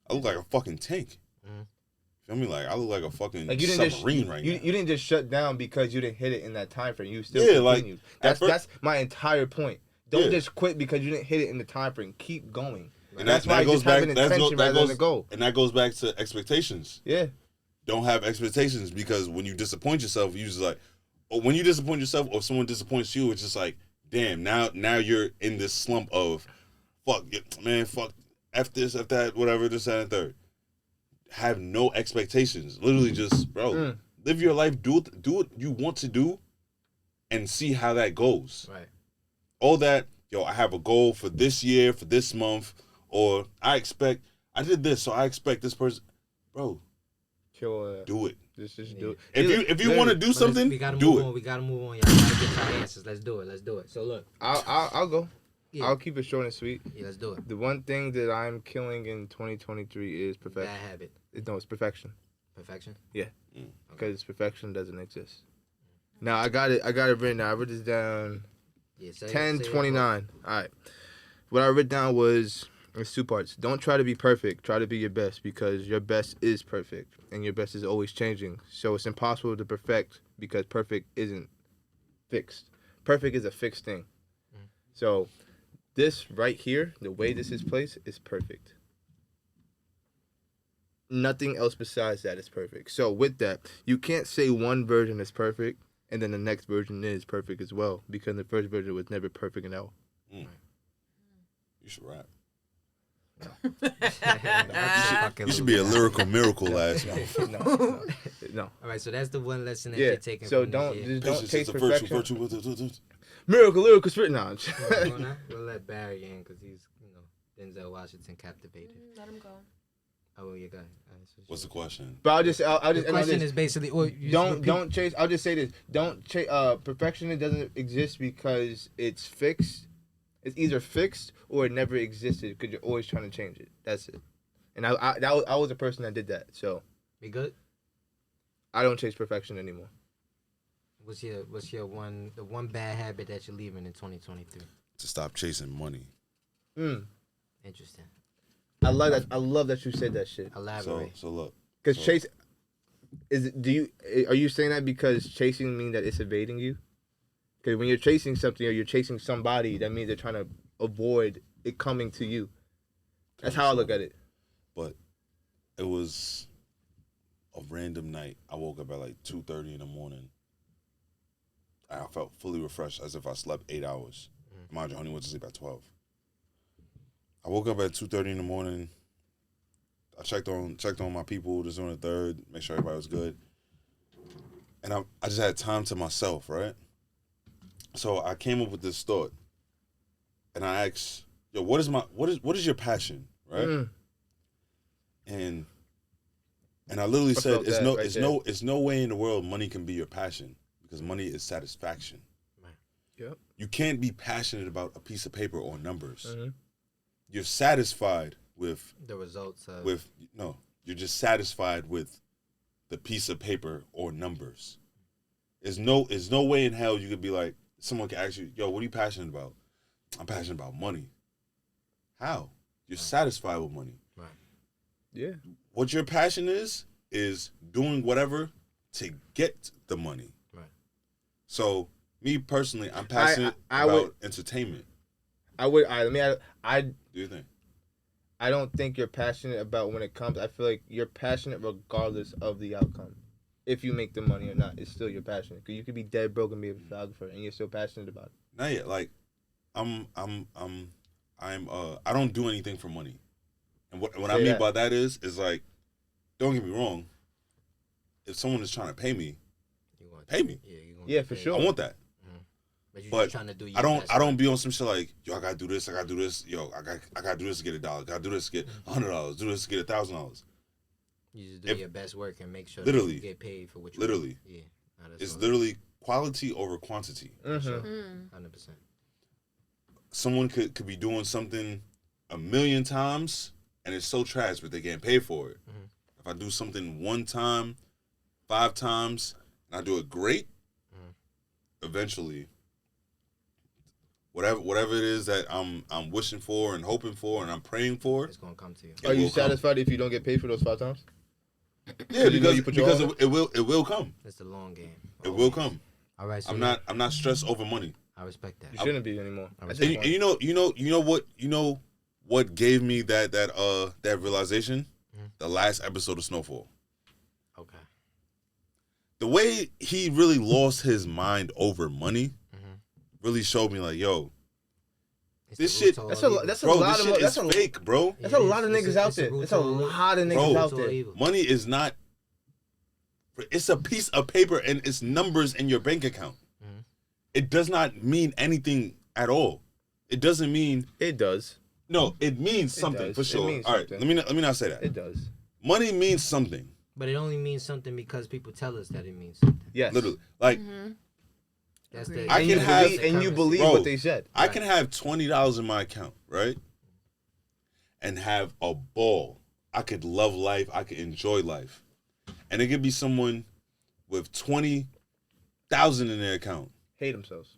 I look like a fucking tank. Feel me? Like I look like a fucking Like you didn't submarine right now. You didn't just shut down because you didn't hit it in that time frame. You still continued. That's my entire point. Don't just quit because you didn't hit it in the time frame. Keep going. And that's why you just have an intention rather than a goal. And that goes back to expectations. Yeah. Don't have expectations, because when you disappoint yourself, you just like, or when you disappoint yourself or someone disappoints you, it's just like, damn, now you're in this slump of, fuck, man, fuck, F this, F that, whatever, this, that, and third. Have no expectations. Literally just, bro, live your life, do what you want to do, and see how that goes. Right. All that, yo, I have a goal for this year, for this month, or I did this, so I expect this person, bro, do it. Just do it. If you want to do something, we gotta do move it. on. We gotta move on. Y'all gotta get our answers. Let's do it. So look. I'll go. Yeah. I'll keep it short and sweet. Yeah, let's do it. The one thing that I'm killing in 2023 is perfection. Bad habit. No, it's perfection. Perfection. Yeah. Because perfection doesn't exist. Now I got it written down. I wrote this down. Yeah. 10:29. All right. What I wrote down was, it's two parts. Don't try to be perfect. Try to be your best, because your best is perfect and your best is always changing. So it's impossible to perfect, because perfect isn't fixed. Perfect is a fixed thing. So this right here, the way this is placed, is perfect. Nothing else besides that is perfect. So with that, you can't say one version is perfect and then the next version is perfect as well, because the first version was never perfect at all. You should rap. You You should be a lyrical miracle last month. No. All right, so that's the one lesson that you're taking. So from don't this year. just don't Patience take is a perfection. virtue. Lyrical spirit knowledge. We'll let Barry in, because he's, Denzel Washington captivated. Let him go. Oh, yeah, go ahead. What's the question? But I'll just The question is basically, don't chase. I'll just say this. Don't chase. Perfection, it doesn't exist because it's fixed. It's either fixed or it never existed, because you're always trying to change it. That's it. And I was a person that did that. So We good? I don't chase perfection anymore. What's your the one bad habit that you're leaving in 2023? To stop chasing money. Interesting. I love that. I love that you said that shit. Elaborate. So look. Because chase. Are you saying that because chasing means that it's evading you? Because when you're chasing something or you're chasing somebody, that means they're trying to avoid it coming to you. That's how I look at it. But it was a random night. I woke up at like 2:30 in the morning. I felt fully refreshed as if I slept 8 hours. Mind you, I only went to sleep at 12. I woke up at 2:30 in the morning. I checked on my people, just on the third, make sure everybody was good. And I just had time to myself, right? So I came up with this thought. And I asked, yo, what is your passion, right? And I literally said, it's no way in the world money can be your passion, because money is satisfaction. Right. Yep. You can't be passionate about a piece of paper or numbers. Mm-hmm. You're satisfied with the results. You're just satisfied with the piece of paper or numbers. There's no way in hell you could be like, someone can ask you, yo, what are you passionate about? I'm passionate about money. How? You're satisfied with money. Right. Yeah. What your passion is doing whatever to get the money. Right. So, me personally, I'm passionate about entertainment. Do you think? I don't think you're passionate about when it comes. I feel like you're passionate regardless of the outcome. If you make the money or not, it's still your passion. Because you could be dead broke and be a photographer, and you're still passionate about it. Not yet. Like, I don't do anything for money. And what I mean by that is like, don't get me wrong. If someone is trying to pay me, pay me. Yeah, for sure. I want that. But trying to do I don't be on some shit like, yo, I gotta do this. Yo, I gotta do this to get $1. Gotta do this to get $100. Do this to get $1,000. You just do your best work and make sure that you get paid for what you do. Yeah. It's literally quality over quantity. 100%. Someone could be doing something 1,000,000 times and it's so trash, but they're getting paid for it. Mm-hmm. If I do something 1 time, 5 times, and I do it great, eventually, whatever it is that I'm wishing for and hoping for and I'm praying for, it's gonna come to you. Are you satisfied if you don't get paid for those 5 times? Yeah, because it will come. It's the long game. It will come. All right. So I'm not stressed over money. I respect that. You shouldn't be anymore. And you know what gave me that realization? The last episode of Snowfall. Okay. The way he really lost his mind over money really showed me like, yo, this shit. That's a lot of. That's fake, bro. That's a lot of niggas out there. That's a lot of niggas out there. Money is not. It's a piece of paper and it's numbers in your bank account. It does not mean anything at all. It doesn't mean. It does. No, it means something for sure. All right, let me not say that. It does. Money means something. But it only means something because people tell us that it means something. Yes. Literally, like. That's you believe what they said. I can have $20 in my account, right? And have a ball. I could love life. I could enjoy life. And it could be someone with 20,000 in their account. Hate themselves.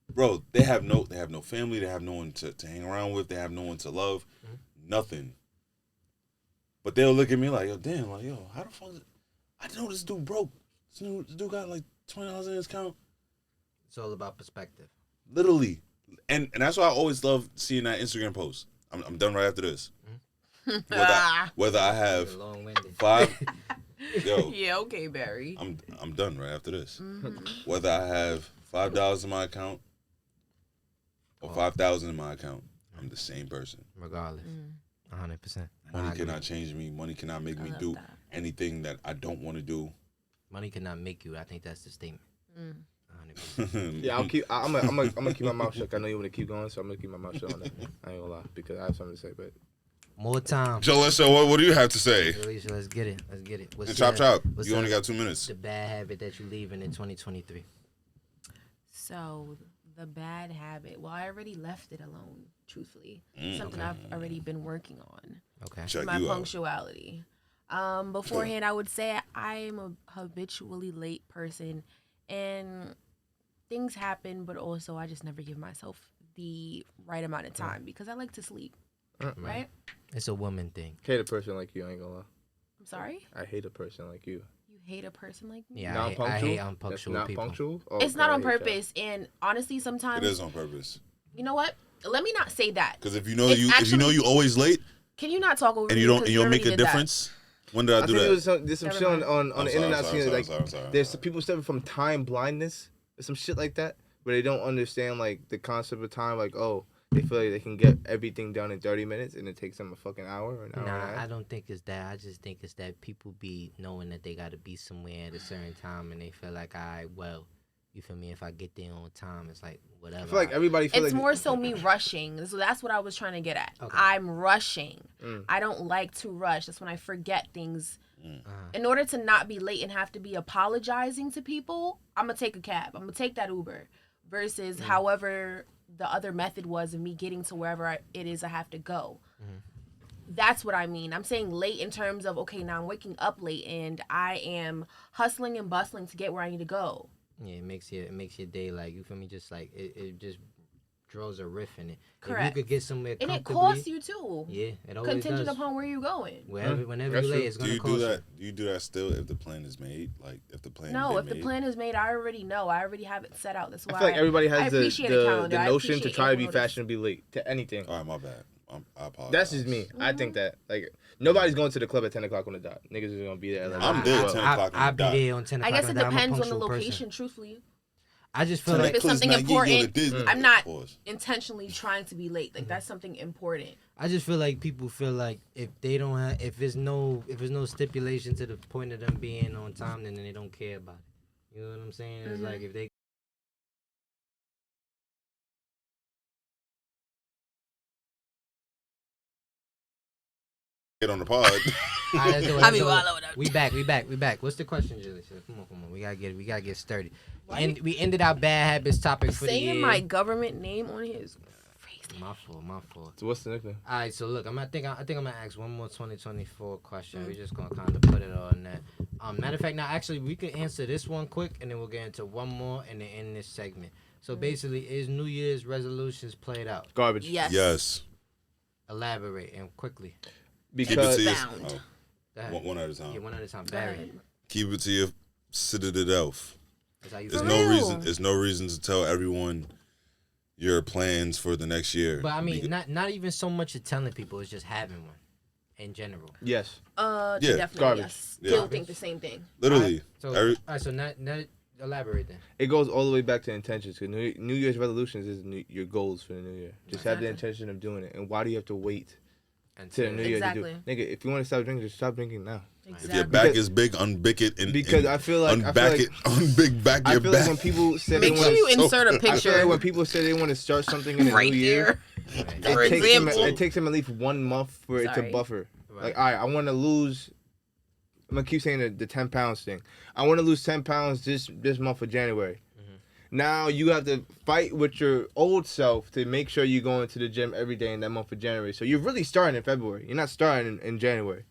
Bro, they have no family. They have no one to hang around with. They have no one to love. Nothing. But they'll look at me like, yo, damn, like, yo, how the fuck is it? I know this dude broke. This dude got like $20 in his account. It's all about perspective. Literally. And that's why I always love seeing that Instagram post. I'm done right after this. Whether I have 5 yo. Yeah, okay, Barry. I'm done right after this. Whether I have $5 in my account or 5,000 in my account, I'm the same person. Regardless. 100%. Money cannot change me. Money cannot make me do anything that I don't want to do. Money cannot make you. I think that's the statement. Yeah, I'm gonna keep my mouth shut. I know you want to keep going, so I'm gonna keep my mouth shut on that. I ain't gonna lie because I have something to say. But more time. Julisha, what do you have to say? Julisha, let's get it. And chop. You only got 2 minutes. The bad habit that you leaving in 2023. So the bad habit. Well, I already left it alone. Truthfully, something I've already been working on. Okay. Check my you punctuality. Beforehand, I would say I am a habitually late person, and things happen, but also I just never give myself the right amount of time because I like to sleep. Right? It's a woman thing. Hate a person like you. I ain't gonna lie. I'm sorry? I hate a person like you. You hate a person like me? Yeah, I hate unpunctual people. Punctual? Oh, it's not on purpose, and honestly, sometimes it is on purpose. You know what? Let me not say that. Because if you know you always late, can you not talk over and me? you don't make a difference? When did I do that? There's some shit on the internet. Sorry. There's people suffering from time blindness. some shit like that, but they don't understand like the concept of time. Like, oh, they feel like they can get everything done in 30 minutes and it takes them a fucking hour or an hour and a Nah, half. I don't think it's that. I just think it's that people be knowing that they got to be somewhere at a certain time, and they feel like, all right, well, you feel me? If I get there on time, it's like whatever. I feel like everybody feels It's like more so me rushing. So that's what I was trying to get at. Okay. I'm rushing. Mm. I don't like to rush. That's when I forget things. Uh-huh. In order to not be late and have to be apologizing to people, I'm going to take a cab. I'm going to take that Uber versus however the other method was of me getting to wherever it is I have to go. That's what I mean. I'm saying late in terms of, okay, now I'm waking up late and I am hustling and bustling to get where I need to go. Yeah, it makes your day like, you feel me? Just like it just draws a riff in it. Correct. If you could get somewhere And it comfortably, costs you too. Yeah, it always Contingent does. upon where you're going. Whenever That's you lay, true. it's Do gonna you cost do that? Do you do that still if the plan is made? Like if the plan No, been if the made? plan is made, I already know. I already have it set out. That's why I feel like everybody I has appreciate a calendar. the I notion to appreciate try to be ample notice. fashionably late to anything. All right, my bad. I apologize. That's just me. I think that like nobody's going to the club at 10 o'clock on the dot. Niggas is gonna be there. At 11. I'm there at 10 o'clock on I'll the be dot. there on 10 I o'clock. guess it on the dot. I'm a depends on the punctual location, person. truthfully. I just feel So like if it's something important, I'm not Pause. intentionally trying to be late. Like that's something important. I just feel like people feel like if they don't have, if there's no stipulation to the point of them being on time, then they don't care about it. You know what I'm saying? It's like if they Get on the pod. All right, let's do it, I let's be do it. wild over that. We back. What's the question, Julisha? Come on. We gotta get sturdy. And we ended our bad habits topic for the Saying year. my government name on here is crazy. My fault. So what's the nickname? All right, so look, I think I'm gonna ask one more 2024 question. We're just gonna kind of put it on that. Matter of fact, now actually we can answer this one quick, and then we'll get into one more, and then end this segment. So basically, is New Year's resolutions played out? Garbage. Yes. Yes. Elaborate and quickly. Keep it Because to your, Bound. oh, Go ahead. one at a time. Yeah, one at a time. Go Barry, ahead. Keep it to your citadel. that's how you There's feel. no real. reason. There's no reason to tell everyone your plans for the next year. But I mean, Because- not even so much of telling people; it's just having one, in general. yes. Yeah, Definitely. garbage. Yes. Yeah. Still think the same thing. literally. So, every- all right, so not elaborate then. It goes all the way back to intentions. Cause New Year's resolutions is your goals for the new year. Just have the Exactly. intention of doing it. And why do you have to wait And to the new year to Exactly. do it? Nigga, if you want to stop drinking, just stop drinking now. Exactly. If your back Because- is big, unbick it and Because I feel like unback it, unbig back I your feel back. like when people say they Make want sure you to, insert a I feel like picture when people say they want to start something in the right new year, there. Right. For it example. takes them at least 1 month for it to Sorry. buffer. Right. Like, all right, I want to lose. I'm gonna keep saying the 10 pounds thing. I want to lose 10 pounds this month of January. Now you have to fight with your old self to make sure you go into the gym every day in that month of January. So you're really starting in February. You're not starting in January.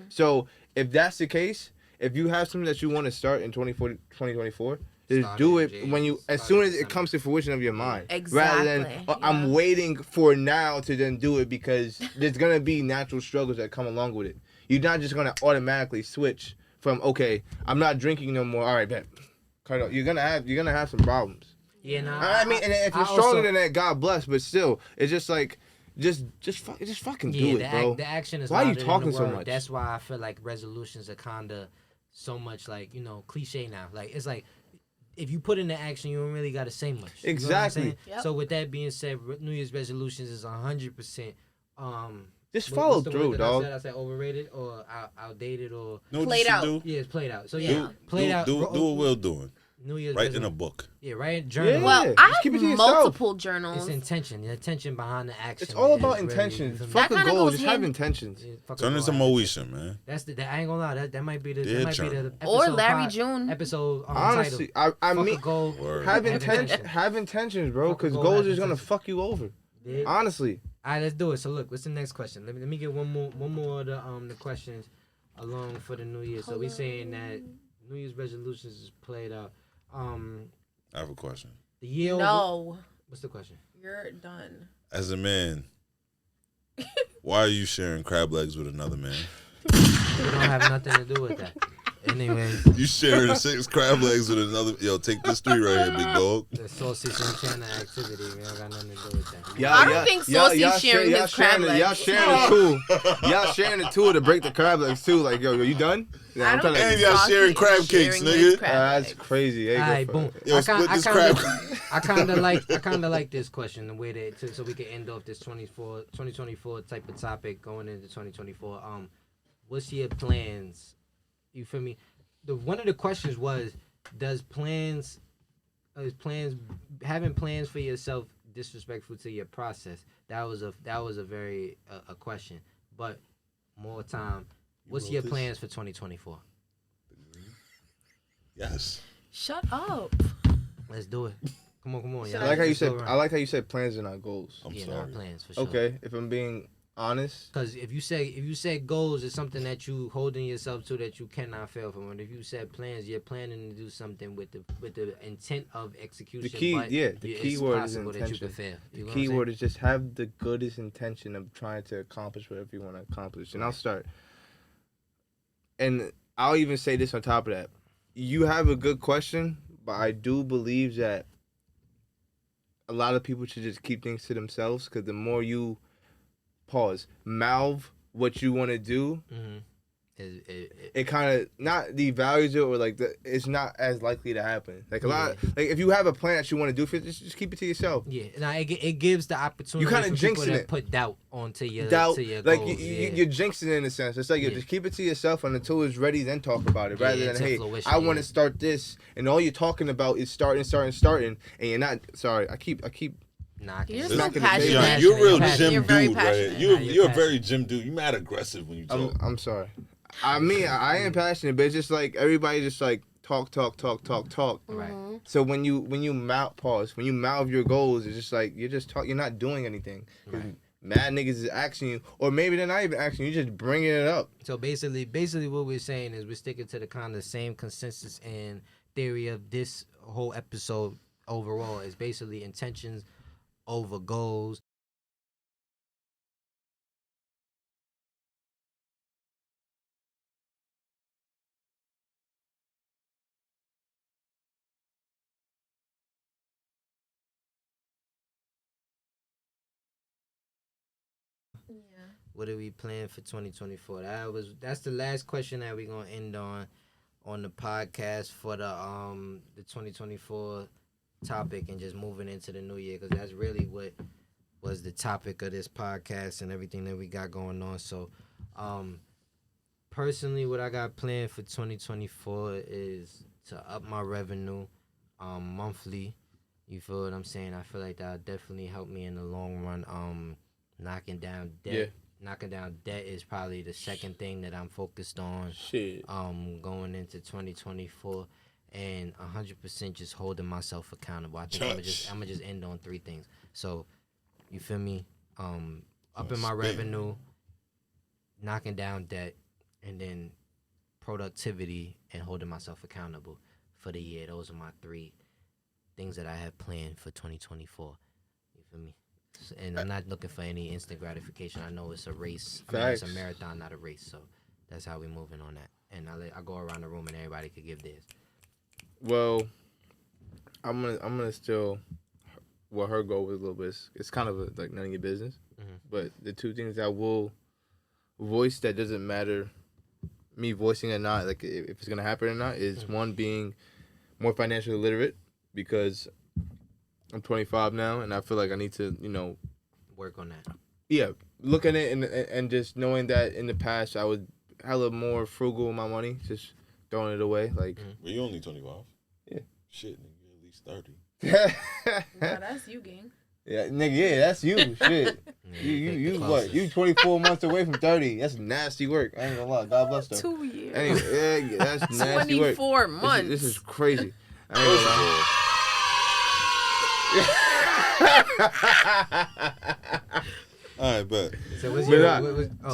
So if that's the case, if you have something that you want to start in 2024, just Start do in it January. when you, as Start soon in as it December. comes to fruition of your mind. Rather Exactly, than, yeah. I'm waiting for now to then do it, because there's going to be natural struggles that come along with it. You're not just going to automatically switch from, okay, I'm not drinking no more. All right, bet. Cut it off. You're gonna have some problems. Yeah, nah, I mean, and if you're I stronger also- than that, God bless. But still, it's just like, just fucking do it, bro. The action is Why are you louder than talking the so word. much? That's why I feel like resolutions are kind of so much like, cliche now. Like, it's like, if you put in the action, you don't really got to say much. You know what I'm Exactly. saying? Yep. So with that being said, New Year's resolutions is 100%. Just what's follow the word through, that dog. I said overrated or outdated or know what Played you should out. do? yeah, it's played out. So Yeah. yeah, played out. Do what Will doing. New Year's Write in a resolution. book. Yeah, right. Journal. Yeah. Well, just I keep it have to yourself. multiple journals. It's intention. The intention behind the action. It's all about is really- intentions. you feel me? Fuck a kinda goal. goes Just have hand- intentions. Yeah, fuck a Turn goal, into have Moesha, man. That's I ain't gonna lie. That might be the Yeah, that might be John. the Or episode Larry pod- June. episode Honestly, title. I Fuck mean, a goal. Word. have intention. have intentions, bro. Fuck a Because goal, goals have is gonna intention. fuck you over. Yeah. Honestly. All right, let's do it. So look, what's the next question? Let me get one more of the questions along for the New Year. So we saying that New Year's resolutions is played out. I have a question. The year. No, What's the question? you're done. As a man, why are you sharing crab legs with another man? We don't have nothing to do with that. Anyway, You sharing 6 crab legs with another. Yo, take this 3 right here, big dog. the sausage and chana activity, we don't got nothing to do with that. I don't think Saucy's sharing his crab legs. Y'all sharing the tool. Y'all sharing the tool to break the crab legs too. Like, yo, you done? Yeah, I don't And think y'all Saucy sharing is crab cakes, sharing his nigga. crab That's legs. crazy. Hey, All right, boom. Yo, split this crab. I kind of like this question, the way that so we can end off this 2024 type of topic going into 2024. What's your plans? You feel me? One of the questions was, having plans for yourself disrespectful to your process? That was a very a question. But more time. What's your plans for 2024? Yes. Shut up. Let's do it. Come on. Should I like how you said. I like how you said plans are not goals. I'm Not sorry. plans for sure. Okay, if I'm being honest. Because if you said goals is something that you holding yourself to that you cannot fail from, and if you said plans, you're planning to do something with the intent of execution. The key, but the it's key word is possible that you intention. could fail. The key word is just have the goodest intention of trying to accomplish whatever you want to accomplish. And I'll start. And I'll even say this on top of that. You have a good question, but I do believe that a lot of people should just keep things to themselves, because the more you mouth what you want to do, it kind of not devalues it, or like it's not as likely to happen. Like a lot, like if you have a plan that you want to do, just keep it to yourself. Yeah, now it gives the opportunity. You kind of for people jinxing to it. put doubt onto your Like goals. you're jinxing it in a sense. It's like just keep it to yourself, and until it's ready, then talk about it. Rather than hey, I want to start this, and all you're talking about is starting, and you're not. Sorry, I keep. You're so passionate. Yeah, you're a real You're gym very dude, right? passionate. You're a very gym dude. You mad aggressive when you talk. I'm sorry. I mean, I am passionate, but it's just like everybody just like talk. Right. So when you mouth your goals, it's just like you're just talk. You're not doing anything. Right. Mad niggas is asking you, or maybe they're not even asking you. You're just bringing it up. So basically, what we're saying is we're sticking to the kind of same consensus and theory of this whole episode overall. Is basically intentions over goals. Yeah. What do we plan for 2024? That's the last question that we're gonna end on the podcast for the 2024 topic, and just moving into the new year, because that's really what was the topic of this podcast and everything that we got going on. So personally, what I got planned for 2024 is to up my revenue monthly. You feel what I'm saying? I feel like that'll definitely help me in the long run. Knocking down debt. Yeah. Knocking down debt is probably the second thing that I'm focused on. Shit. Going into 2024, and 100% just holding myself accountable. I think I'm gonna just end on 3 things. So, you feel me? Upping my revenue, knocking down debt, and then productivity and holding myself accountable for the year. Those are my 3 things that I have planned for 2024. You feel me? And I'm not looking for any instant gratification. I know it's a race. I mean, it's a marathon, not a race. So that's how we moving on that. And I go around the room and everybody could give theirs. Well, I'm gonna still what her goal was a little bit. It's kind of like none of your business. Mm-hmm. But the 2 things I will voice that doesn't matter me voicing it or not, like if it's gonna happen or not, is one being more financially literate, because I'm 25 now, and I feel like I need to, Work on that. Yeah, look at it and just knowing that in the past I was hella more frugal with my money, just throwing it away. Like, Well, you only 25. Yeah. Shit, nigga, you at least 30. No, that's you, gang. Yeah, nigga, yeah, that's you. Shit. You what? You 24 months away from 30. That's nasty work. I ain't gonna lie. God bless them. 2 years. Anyway, yeah, that's nasty work. 24 months. This is crazy. I ain't gonna lie. All right, but So what's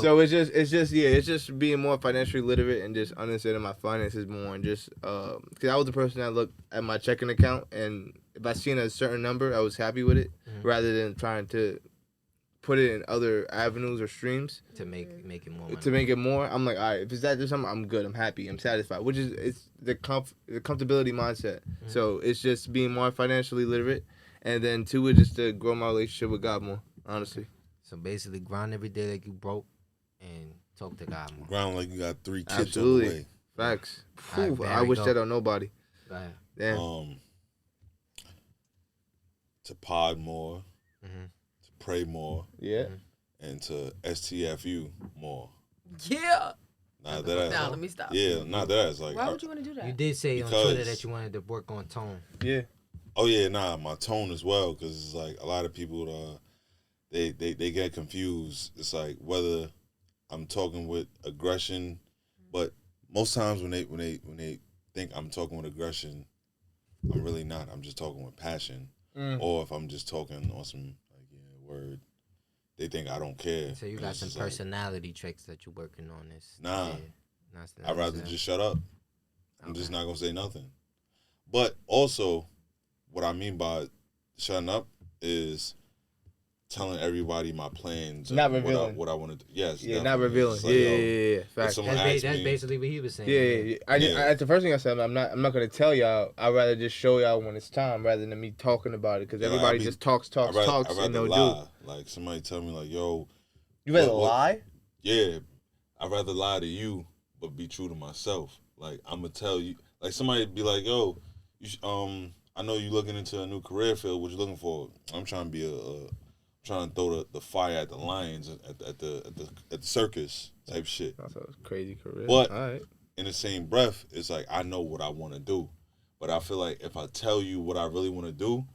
So it's just being more financially literate and just understanding my finances more, and just because I was the person that looked at my checking account, and if I seen a certain number, I was happy with it, rather than trying to put it in other avenues or streams to make it more money. to make it more, I'm like, all right, if it's that, there's something, I'm good, I'm happy, I'm satisfied. Which is it's the comfortability mindset. Mm-hmm. So it's just being more financially literate, and then two is just to grow my relationship with God more. Honestly. So basically, grind every day like you broke, and talk to God more. Ground like you got 3 kids Absolutely. on the way. Facts. All right, Phew, I Barry, wish go. that on nobody. Go ahead. Damn. To pod more, Mm-hmm. to pray more, Yeah. and to STFU more. Yeah. Nah, that Now ass. let me stop. Yeah, nah, that ass. Like, Why would you want to do that? You did say on Because- Twitter that you wanted to work on tone. Yeah. oh yeah, nah, my tone as well, because it's like a lot of people, they get confused. It's like whether I'm talking with aggression, but most times when they think I'm talking with aggression, I'm really not. I'm just talking with passion. Or if I'm just talking on some word, they think I don't care. So you And got it's some just like, personality traits that you're working on this. Nah. Yeah. I'd rather just shut up. I'm Okay. just not gonna say nothing. But also, what I mean by shutting up is telling everybody my plans. Not and revealing. what I want to do. Yes. Yeah, not definitely. revealing. It's Yeah, like, yeah, yo, yeah, yeah. if Facts. someone That's, asks that's me- basically what he was saying. Yeah. That's the first thing I said. I'm not gonna tell y'all. I'd rather just show y'all when it's time rather than me talking about it, because Yeah, everybody I'd be- just talks I'd rather and don't do. lie. Like somebody tell me like, yo, You rather What- lie? yeah, I'd rather lie to you, but be true to myself. Like I'm gonna tell you, like somebody be like, yo, I know you looking into a new career field. What you looking for? I'm trying to be trying to throw the fire at the lions at the circus type shit. That's a crazy career. But- all right. In the same breath, it's like I know what I want to do, but I feel like if I tell you what I really want to do,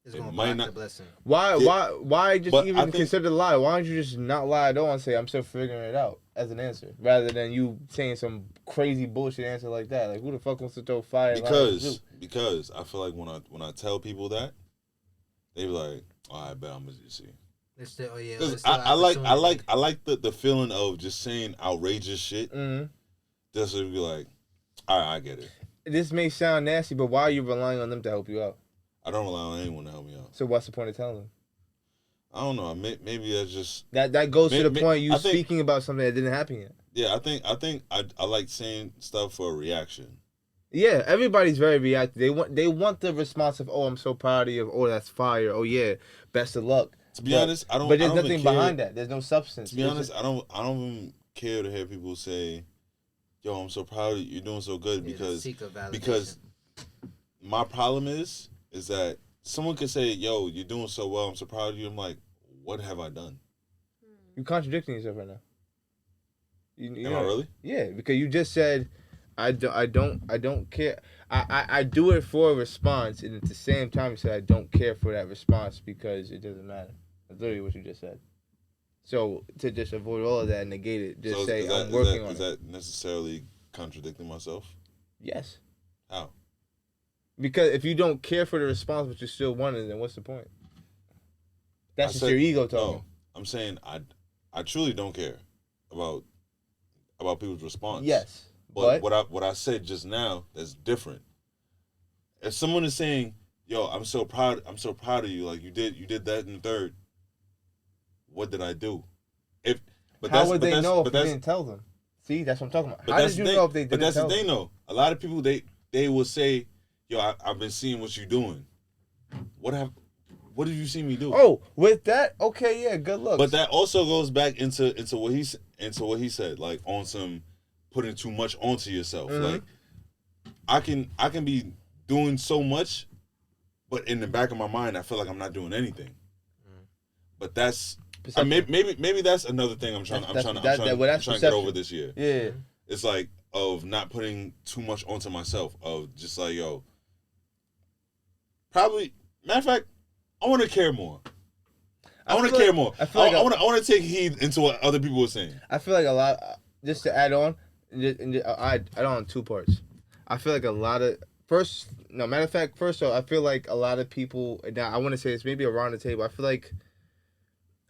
It's It going to might block not- the blessing. Why just But I even think- consider the lie? Why don't you just not lie at all and say I'm still figuring it out as an answer, rather than you saying some crazy bullshit answer like that? Like, who the fuck wants to throw fire? at lions? Because I feel like when I tell people that, they be like, oh, I bet I'm gonna see. Let's still, Because I like the feeling of just saying outrageous shit. Mm-hmm. Just to be like, all right, I get it. This may sound nasty, but why are you relying on them to help you out? I don't rely on anyone to help me out. So what's the point of telling them? I don't know. Maybe that's just That goes to the May- point you I think- speaking about something that didn't happen yet. yeah. I think I like saying stuff for a reaction. Yeah, everybody's very reactive. They want the response of, oh, I'm so proud of you. Oh, that's fire. Oh yeah, best of luck. To be honest, I don't. But there's I don't even nothing care. behind that. There's no substance. To be It's honest, just- I don't even care to hear people say, "Yo, I'm so proud of you. You're doing so good." Because my problem is that someone could say, "Yo, you're doing so well. I'm so proud of you." I'm like, what have I done? you're contradicting yourself right now. You Am I really? Yeah, because you just said, I don't care. I do it for a response, and at the same time you said I don't care for that response because it doesn't matter. That's literally what you just said. So to just avoid all of that and negate it, just So say is that- I'm working on Is it. that necessarily contradicting myself? Yes. How? Because if you don't care for the response but you still want it, then what's the point? That's I just said- your ego talking. No, I'm saying I truly don't care about people's response. Yes. But what I said just now, that's different. If someone is saying, "Yo, I'm so proud of you. Like you did that in the third." What did I do? How would they know if you didn't tell them? See, that's what I'm talking about. How did you know if they didn't But that's tell the them? thing, though. A lot of people they will say, "Yo, I've been seeing what you're doing. What did you see me do?" Oh, with that, okay, yeah, good luck. But that also goes back into what he said, like on some putting too much onto yourself. Mm-hmm. Like I can be doing so much, but in the back of my mind, I feel like I'm not doing anything. But that's maybe that's another thing I'm trying to get over this year. Yeah. It's like of not putting too much onto myself. Of just like, yo, probably matter of fact, I want to care more. I want to care more. I feel like I want to take heed into what other people are saying. I feel like a lot. Just to add on, I add on 2 parts. I feel like a lot of first off, I feel like a lot of people. Now I want to say this maybe around the table. I feel like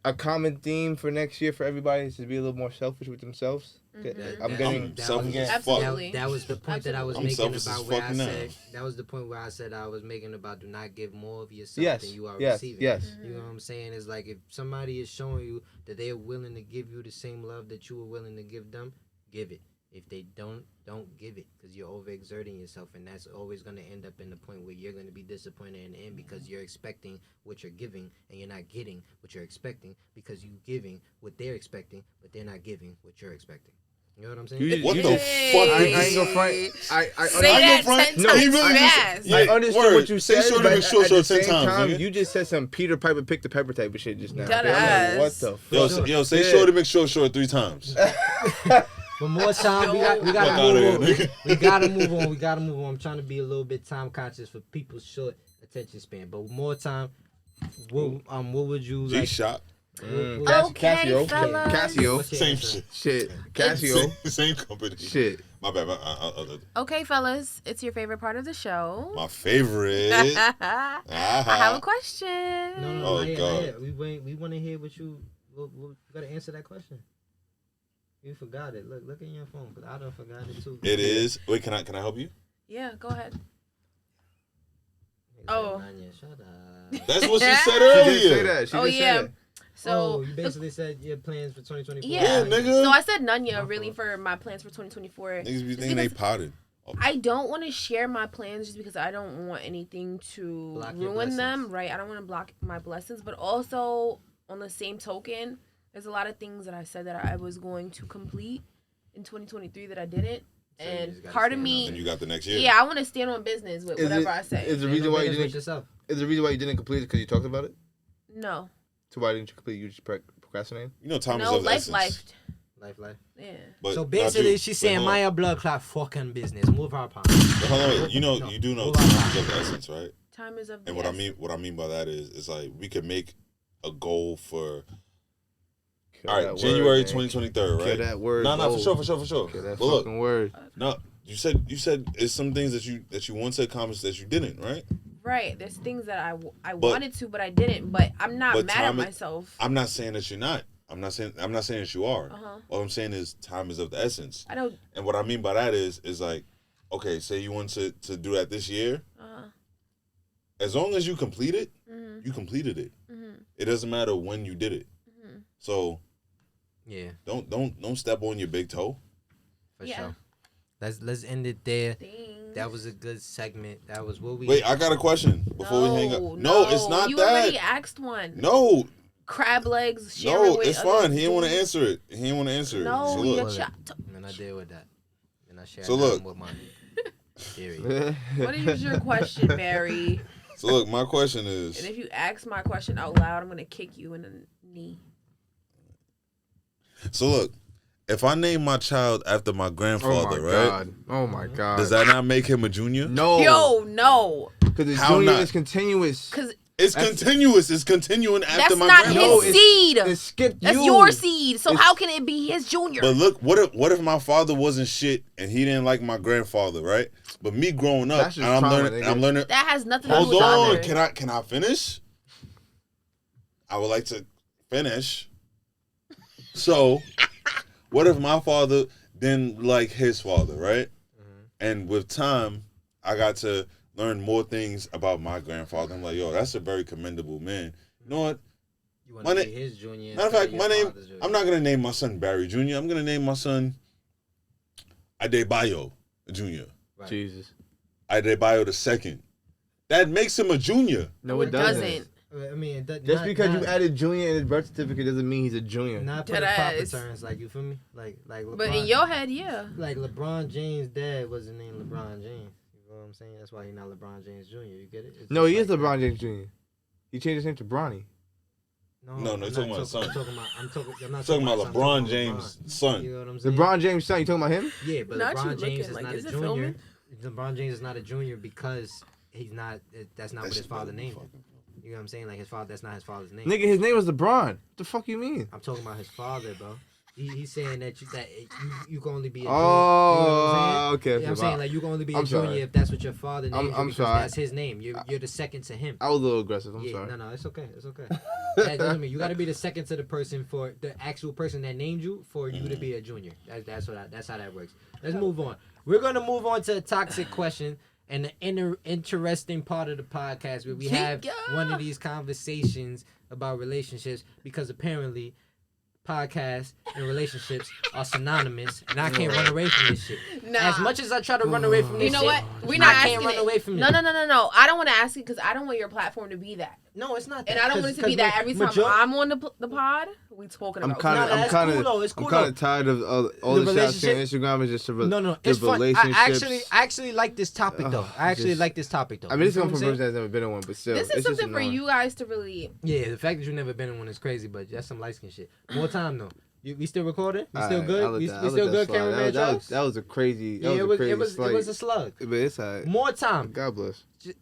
a common theme for next year for everybody is to be a little more selfish with themselves. I'm getting selfish as fuck. Absolutely. That was the point that I was I'm making selfish as about where I fuck now. said. That was the point where I said I was making about do not give more of yourself than you are yes, receiving. yes. You know what I'm saying? It's like if somebody is showing you that they are willing to give you the same love that you were willing to give them, give it. If they don't give it, because you're overexerting yourself, and that's always going to end up in the point where you're going to be disappointed in the end because you're expecting what you're giving and you're not getting what you're expecting because you're giving what they're expecting, but they're not giving what you're expecting. You know what I'm saying? What the fuck? I ain't gonna front. I Say that 10 times fast. Yeah, I understood word. what you Say said, short but and short, at the short 10 same times, time, nigga. you just said some Peter Piper pick the pepper type of shit just now. Dead I'm like, ass. what the fuck? Yo, say Yeah. short and make short 3 times. But more time, we Fuck gotta outta move on. here, nigga. We gotta move on. We gotta move on. I'm trying to be a little bit time conscious for people's short attention span. But more time, what would you like? G-Shock. Okay, Casio. fellas. Casio. What's your Same answer? Shit. Casio. Same company. Shit. My bad. Okay, fellas, it's your favorite part of the show. My favorite. I have a question. No, Oh, not yet, God. not yet. We want to hear what you. You gotta answer that question. You forgot it. Look in your phone, because I done forgot it too. It is. Wait, can I help you? Yeah, go ahead. Nigga said, Oh. "Nanya, shut up." That's what she said She earlier. did say that. She Oh, did say yeah. that. So you basically said your plans for 2024. Yeah. nigga. So I said Nanya My really fault. for my plans for 2024. Niggas be It's thinking they because potted. I don't want to share my plans just because I don't want anything to Block your ruin them, blessings. right? I don't want to block my blessings, but also on the same token, there's a lot of things that I said that I was going to complete in 2023 that I didn't. So you And just gotta part of stand me, And you got the next year. yeah, I want to stand on business with whatever I say. Is the Stand reason on why you business with didn't? yourself. Is the reason why you didn't complete it because you talked about it? No. So why didn't you complete it? You just procrastinated? You know, time is No, of the essence. life. Yeah. But So not basically, you. she's Wait, saying hold on. Maya blood clot fucking business. Move her palm. But hold on, wait. You know, No. you do know Move time on. is of the essence, right? Time is of the And what I essence. mean by that is, it's like we could make a goal for Kill all right, that January word, man. 2023, right? Kill that word. No, gold. for sure. Kill that But look, fucking word. no, you said it's some things that you want to accomplish that you didn't, right? Right. There's things that I wanted to, but I didn't. But I'm not but mad at time is- myself. I'm not saying that you're not. I'm not saying that you are. Uh-huh. All I'm saying is time is of the essence. I don't. And what I mean by that is like, okay, say you want to do that this year. As long as you complete it, Mm-hmm. you completed it. Mm-hmm. It doesn't matter when you did it. Mm-hmm. So Yeah, don't step on your big toe. for Yeah. sure. Let's end it there. Thanks. That was a good segment. That was what we. Wait, I got a question before we hang up. No, it's not you that. already asked one. No, Crab legs. Sharing no, with it's other fine. He didn't want to dudes. answer it. He didn't want to answer it. No, So you're look, chopped. And I deal with that. And I share So that look. with my theory. What is your question, Barry? so look. My question And is, if you ask my question out loud, I'm gonna kick you in the knee. so look, if I name my child after my Oh grandfather, my right? god. Oh my god. Does that not make him a junior? No. Yo, no, Because the How junior not? is continuous. because It's That's- continuous. It's continuing after that's my not grandfather. No, his it's- seed. It skipped That's you. your seed. So It's- how can it be his junior? But look, what if my father wasn't shit and he didn't like my grandfather, right? But me growing up, That's just and I'm trauma, learning. nigga. I'm learning. That has nothing to do Hold with on, either. can I finish? I would like to finish. So, what if my father didn't like his father, right? And with time, I got to learn more things about my grandfather. I'm like, yo, that's a very commendable man. You know what? You want My to na- be his junior. Matter of instead fact, my your name, father's junior. I'm not going to name my son Barry Jr. I'm going to name my son Adebayo Jr. Right. Jesus. Adebayo the second. That makes him a junior. No, it doesn't. I mean, Just not, because not, you added junior in his birth certificate doesn't mean he's a junior. not for Dead the proper ass. terms, like you feel me? Like LeBron. But in your head, yeah. like LeBron James' dad wasn't named LeBron James. You know what I'm saying? That's why he's not LeBron James Jr. You get it? It's No, just he is like LeBron that. James Jr. He changed his name to Bronny. No, I'm you're not talking about his son. I'm not Talking about son, LeBron I'm talking James' about son. You know what I'm saying? LeBron James' son, you talking about him? Yeah, but Not you LeBron James looking is like, not is a it junior. filming? LeBron James is not a junior because he's not. That's not what That his shit father better be named. fucking- You know what I'm saying? Like his father. That's not his father's name. Nigga, his name was LeBron. What the fuck you mean? I'm talking about his father, bro. He's saying that you can only be a junior. Oh, okay. You know what I'm saying? Like, you can only be a I'm junior sorry. if that's what your father named you, I'm because sorry. that's his name. You're the second to him. I was a little aggressive. I'm Yeah, sorry. no, it's okay. It's okay. That doesn't mean you got to be the second to the person for the actual person that named you for you to be a junior. That's how that works. Let's move on. We're gonna move on to a toxic question and the interesting part of the podcast where we have one of these conversations about relationships, because apparently podcasts and relationships are synonymous, and I can't run away from this shit. Nah. As much as I try to run away from this You know shit, what? We're not I can't asking run it. away from it. No. I don't want to ask it because I don't want your platform to be that. No, it's not that. And I don't want it to be that every time I'm on the pod, we talking about. I'm kind of tired of all the shots on Instagram. Is just no, it's fun. I actually like this topic though. I like this topic though. I mean, it's coming from a person that's never been in one, but still, this is something for you guys to really. Yeah, the fact that you've never been in one is crazy, but that's some light skin shit. More time though. We still recording? We still good? We still good, cameraman? That was a crazy. It was a slug. But it's alright. More time. God bless. You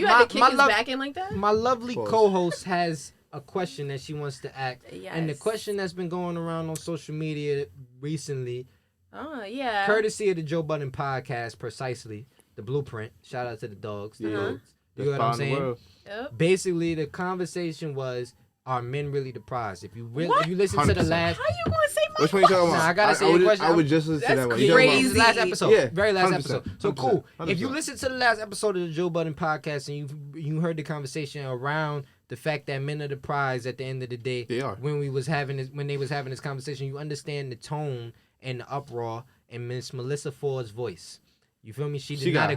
had to kick his back in like that? My lovely co-host has a question that she wants to ask. Yes. And the question that's been going around on social media recently, yeah. courtesy of the Joe Budden podcast, precisely, the blueprint. Shout out to the dogs. The dogs. You know what I'm saying? Yep. Basically, the conversation was, are men really the prize? If you listen to the last... How you going to say my Which one you talking about? Nah, I gotta say your question. I would just listen to that one. That's crazy. Last episode. Yeah, Very last 100%, episode. So 100%, cool. 100%. If you listen to the last episode of the Joe Budden podcast and you heard the conversation around the fact that men are the prize at the end of the day. They are. When they was having this conversation, you understand the tone and the uproar in Miss Melissa Ford's voice. You feel me? She did not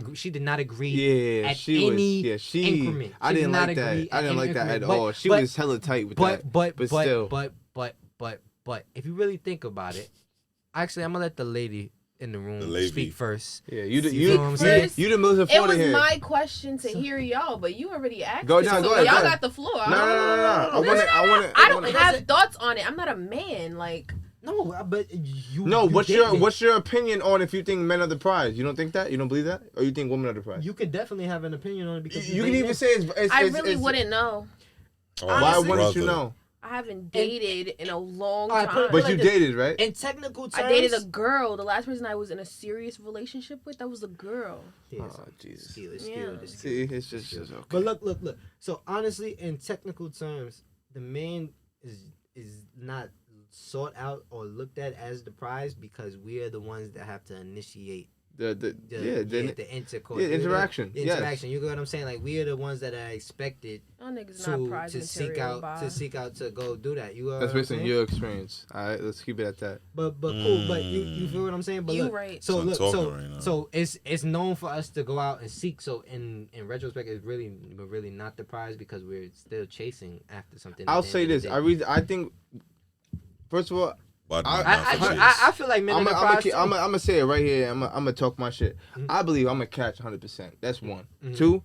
agree at any increment. I didn't like that. I didn't like that at all. She was hella tight with that. But still. But if you really think about it, actually, I'm gonna let the lady in the room speak first. Yeah, you know what I'm saying? You the Melissa Ford It was here. my question to hear y'all, but you already asked. Go it, down, so go ahead. Y'all got the floor. No. I don't have thoughts on it. I'm not a man. Like. No, but you. No, you what's your opinion on if you think men are the prize? You don't think that? You don't believe that? Or you think women are the prize? You could definitely have an opinion on it because you can even say it's I really wouldn't know. Why wouldn't you know? I haven't dated in a long time. But you dated, right? In technical terms, I dated a girl. The last person I was in a serious relationship with, that was a girl. Oh, Jesus. See, it's just okay. But look. So honestly, in technical terms, the man is not sought out or looked at as the prize because we are the ones that have to initiate the intercourse. Yeah, interaction. Interaction. You get what I'm saying? Like, we are the ones that are expected to seek out to go do that. You are. That's based on your experience. All right, let's keep it at that. But cool. But you feel what I'm saying? But you look, right. So it's known for us to go out and seek. So in retrospect, it's really not the prize because we're still chasing after something. I'll say this. I think. First of all, I feel like men are the prize. I'm gonna say it right here. I'm gonna talk my shit. Mm-hmm. I believe I'm gonna catch 100%. That's one. Mm-hmm. Two,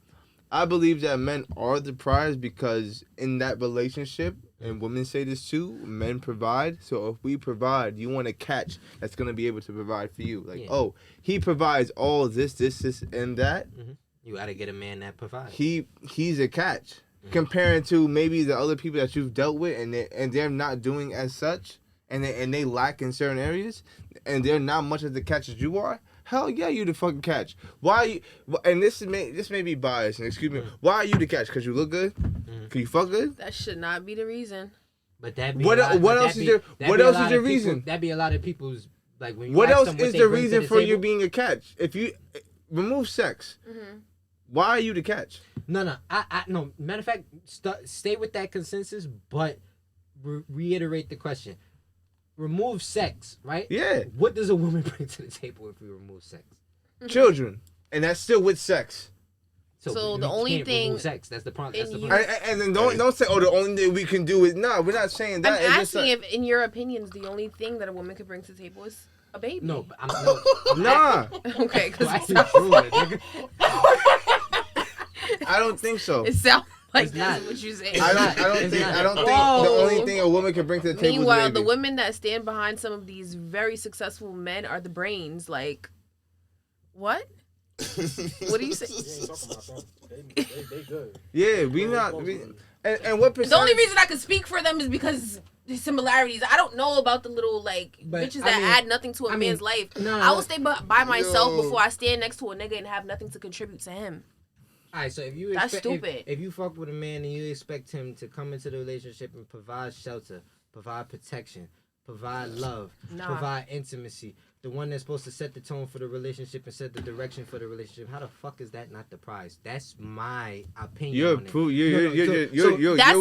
I believe that men are the prize because in that relationship, and women say this too, men provide. So if we provide, you want to catch that's gonna be able to provide for you. Like, oh, he provides all this, and that. Mm-hmm. You gotta get a man that provides. He's a catch. Comparing to maybe the other people that you've dealt with and they're not doing as such and they lack in certain areas and they're not much of the catch as you are, hell yeah, you the fucking catch. Why you, and this may be biased, and excuse me, why are you the catch? Because you look good? Can you fuck good? That should not be the reason. But that be what else is your reason? That'd be a lot of people's, like, when you what ask else them what is they the bring reason to the for table, you being a catch? If you remove sex, why are you the catch? No. I no. Matter of fact, stay with that consensus, but reiterate the question. Remove sex, right? Yeah. What does a woman bring to the table if we remove sex? Children, and that's still with sex. So the only thing, sex. That's the problem. And then don't say, oh, the only thing we can do is we're not saying that. I'm asking if, in your opinions, the only thing that a woman could bring to the table is a baby. No, I'm nah. Okay, because I don't think so. It sounds like that's what you're saying. I don't think the only thing a woman can bring to the table Meanwhile, is a baby. the women that stand behind some of these very successful men are the brains. Like, what? What do you say? Yeah, we not. And what percentage? The only reason I can speak for them is because similarities. I don't know about the little bitches that add nothing to a man's life. I will stay by myself before I stand next to a nigga and have nothing to contribute to him. Alright, so if you that's stupid. If you fuck with a man and you expect him to come into the relationship and provide shelter, provide protection, provide love, provide intimacy, the one that's supposed to set the tone for the relationship and set the direction for the relationship, how the fuck is that not the prize? That's my opinion. That's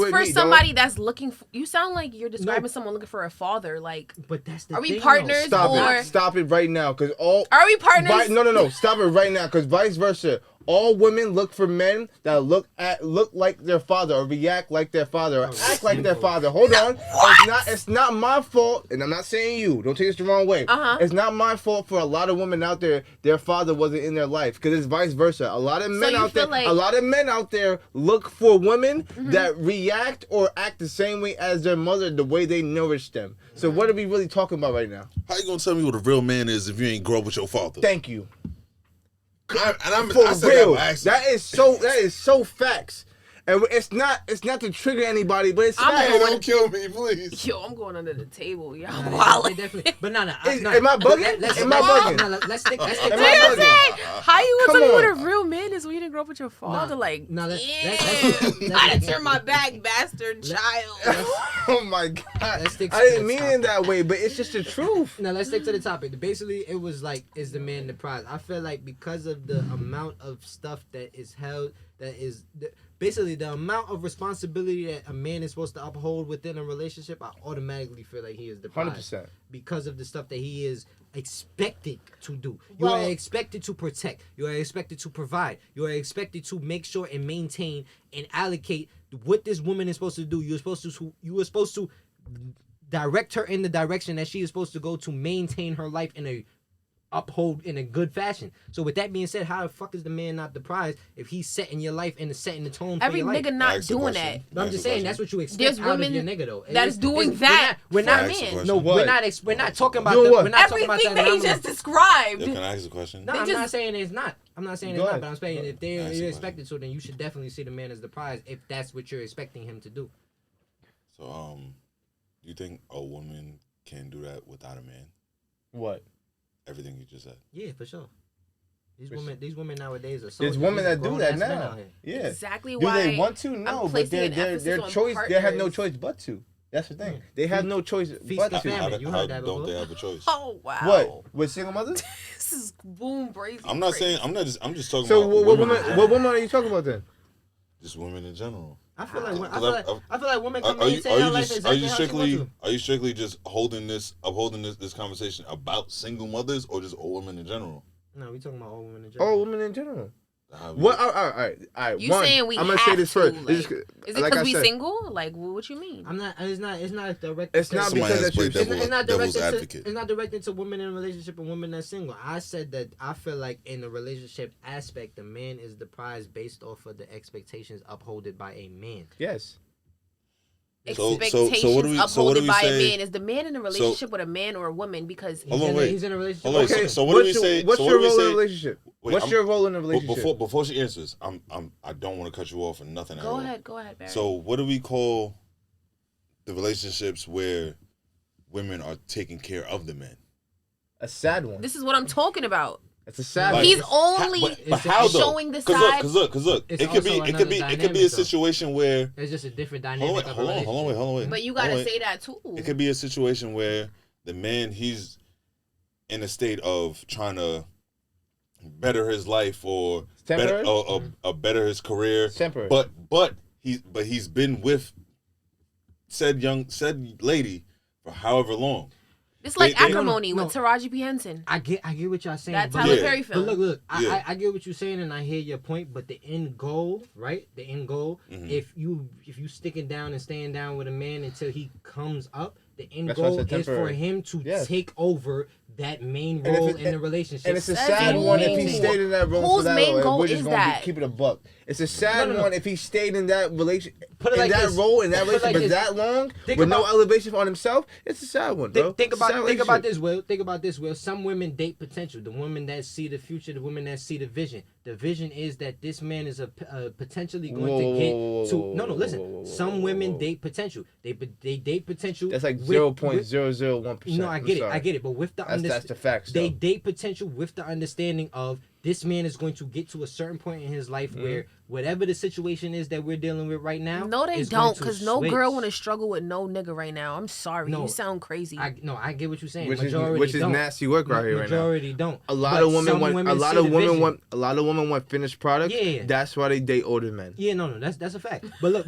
for somebody that's looking for. You sound like you're describing someone looking for a father. But that's the are thing, we partners? Stop it right now, because are we partners? No. Stop it right now, because vice versa. All women look for men that look like their father or react like their father or act like their father. Hold on. It's not my fault, and I'm not saying you. Don't take this the wrong way. It's not my fault for a lot of women out there, their father wasn't in their life, because it's vice versa. A lot of men out there look for women that react or act the same way as their mother, the way they nourish them. So what are we really talking about right now? How you gonna tell me what a real man is if you ain't grow up with your father? Thank you. I'm for real. That is so facts. And it's not to trigger anybody, but it's facts. Don't kill me, please. Yo, I'm going under the table, y'all. Definitely. But no. Am I bugging? Am I bugging? Let's stick. How you gonna tell me what a real man is when you didn't grow up with your father? I done turn my back, bastard child. Oh my God. I didn't mean it that way, but it's just the truth. Now let's stick to the topic. Basically, it was is the man the prize? I feel like because of the amount of stuff that is held, basically the amount of responsibility that a man is supposed to uphold within a relationship, I automatically feel like he is the prize. 100%. Because of the stuff that he is expected to do. You are expected to protect. You are expected to provide. You are expected to make sure and maintain and allocate what this woman is supposed to do. You are supposed to direct her in the direction that she is supposed to go to maintain her life uphold in a good fashion. So with that being said, how the fuck is the man not the prize if he's setting your life and setting the tone for your life? Every nigga not doing that. But I'm just saying that's what you expect out of your nigga though. That's doing that. We're not men. No, we're not talking about that. We're not everything talking about that. That he just described. Can I ask a question? No, I'm not saying it's not. But I'm saying if you're expected to, then you should definitely see the man as the prize if that's what you're expecting him to do. So, do you think a woman can do that without a man? What? Everything you just said. Yeah, for sure. These women nowadays are so. There's women that do that now. Yeah. Exactly why. Do they want to? No, but their choice. They have no choice but to. That's the thing. They have no choice but to. How don't they have a choice? Oh wow. What? With single mothers? This is boom crazy. I'm not saying. I'm just talking. So about what women are you talking about then? Just women in general. I feel like women can maintain their life exactly how she wants to. Are you strictly just upholding this conversation about single mothers or just all women in general? No, we talking about all women in general. All women in general. What? All right. You saying we? I'm gonna say this first. Is it because we single? Like, what you mean? I'm not. It's not direct. It's not because it's not directed. It's not directed to women in a relationship and women that's single. I said that I feel like in the relationship aspect, the man is the prize based off of the expectations upholded by a man. Yes. Expectations upholded by a man. Is the man in a relationship with a man or a woman? Because he's in a relationship. Okay. So what do we say? What's your role in a relationship? What's your role in a relationship? Before she answers, I don't want to cut you off or nothing. Go ahead, Barry. So what do we call the relationships where women are taking care of the men? A sad one. This is what I'm talking about. It's a sad one. He's only showing the side. Cause look. It could be a situation where there's just a different dynamic. Hold on, wait. But you gotta say that too. It could be a situation where the man, he's in a state of trying to better his life or better his career. Temporary. But he's been with said lady for however long. It's like Acrimony with Taraji P. Henson. I get what y'all saying. That Tyler Perry film. But look, I get what you're saying and I hear your point. But the end goal, right? The end goal. Mm-hmm. If you sticking down and staying down with a man until he comes up, the end goal is for him to take over that main role in the relationship. And it's a sad one if he stayed in that role for that long. Whose main goal is that? Keep it a buck. It's a sad one if he stayed in that relationship. put it in like that this. role, in that Put it like relationship, this. that long, Think with no about- elevation on himself, it's a sad one, bro. Think It's a sad about relationship. this, Will. Think about this, Will. Some women date potential. The women that see the future, the women that see the vision. The vision is that this man is potentially going to get to. No, listen. Some women date potential. They date potential. That's like with- 0.001%. No, I get it. But with the that's the facts. they though. date potential with the understanding of this man is going to get to a certain point in his life where whatever the situation is that we're dealing with right now. No, they is going don't, to because no switch. girl want to struggle with no nigga right now. I'm sorry, No, you sound crazy. I get what you're saying. Which Majority is don't. nasty work right here right now. Majority don't. A lot But of women some want. A lot see of the women vision. want. A lot of women want finished product. Yeah. That's why they date older men. Yeah, no, that's a fact. But look,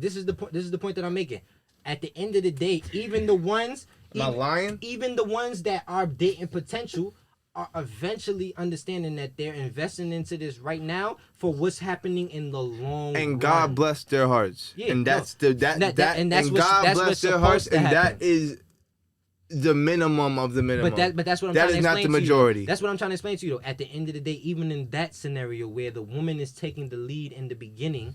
this is the point. This is the point that I'm making. At the end of the day, even the ones, Am I lying? even the ones that are dating potential are eventually understanding that they're investing into this right now for what's happening in the long run. And God bless their hearts. Yeah, and that's no. that. And that's and what's- God that's bless what's their hearts. supposed to And that happen. is the minimum of the minimum. But that's what I'm That trying to is not explain the to you. majority. That's what I'm trying to explain to you though. At the end of the day, even in that scenario where the woman is taking the lead in the beginning,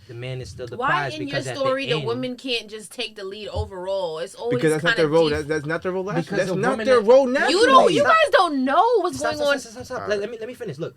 the man is still the Why prize in your because story at the the end, women can't just take the lead overall? It's always because that's not kinda their role. deep. That's not their role. Because That's the not woman their that- role naturally. You guys don't know what's going on. Stop. Let me finish. Look,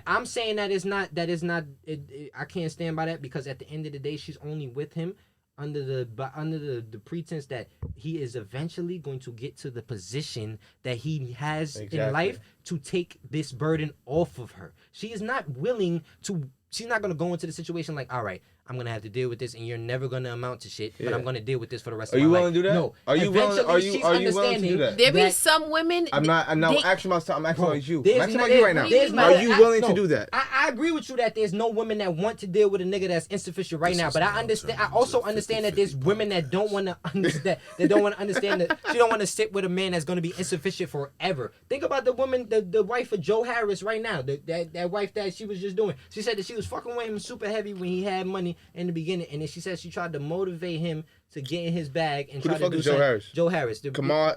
I'm saying that is not. I can't stand by that because at the end of the day, she's only with him under the pretense that he is eventually going to get to the position that he has in Exactly. life to take this burden off of her. She is not willing to. She's not gonna go into the situation like, all right, I'm gonna have to deal with this, and you're never gonna amount to shit. But Yeah. I'm gonna deal with this for the rest Are of you my willing life. to do that? No. Are you willing? Eventually, Are you she's willing to do understanding that? There be that- some women. I'm not. I'm not they- asking myself. I'm asking about you. There's I'm asking no- about you right now. what do you mean by Are that? you willing to No, do that? I agree with you that there's no women that want to deal with a nigga that's insufficient right This now. is But I now understand. I turning also into a understand that there's 50-50 women that don't want to understand. That don't want to understand that she don't want to sit with a man that's going to be insufficient forever. Think about the woman, the wife of Joe Harris right now. That wife that she was just doing. She said that she was fucking with him super heavy when he had money in the beginning, and then she said she tried to motivate him to get in his bag and Who try the to fuck do is Joe something. Harris? Joe Harris. Come on.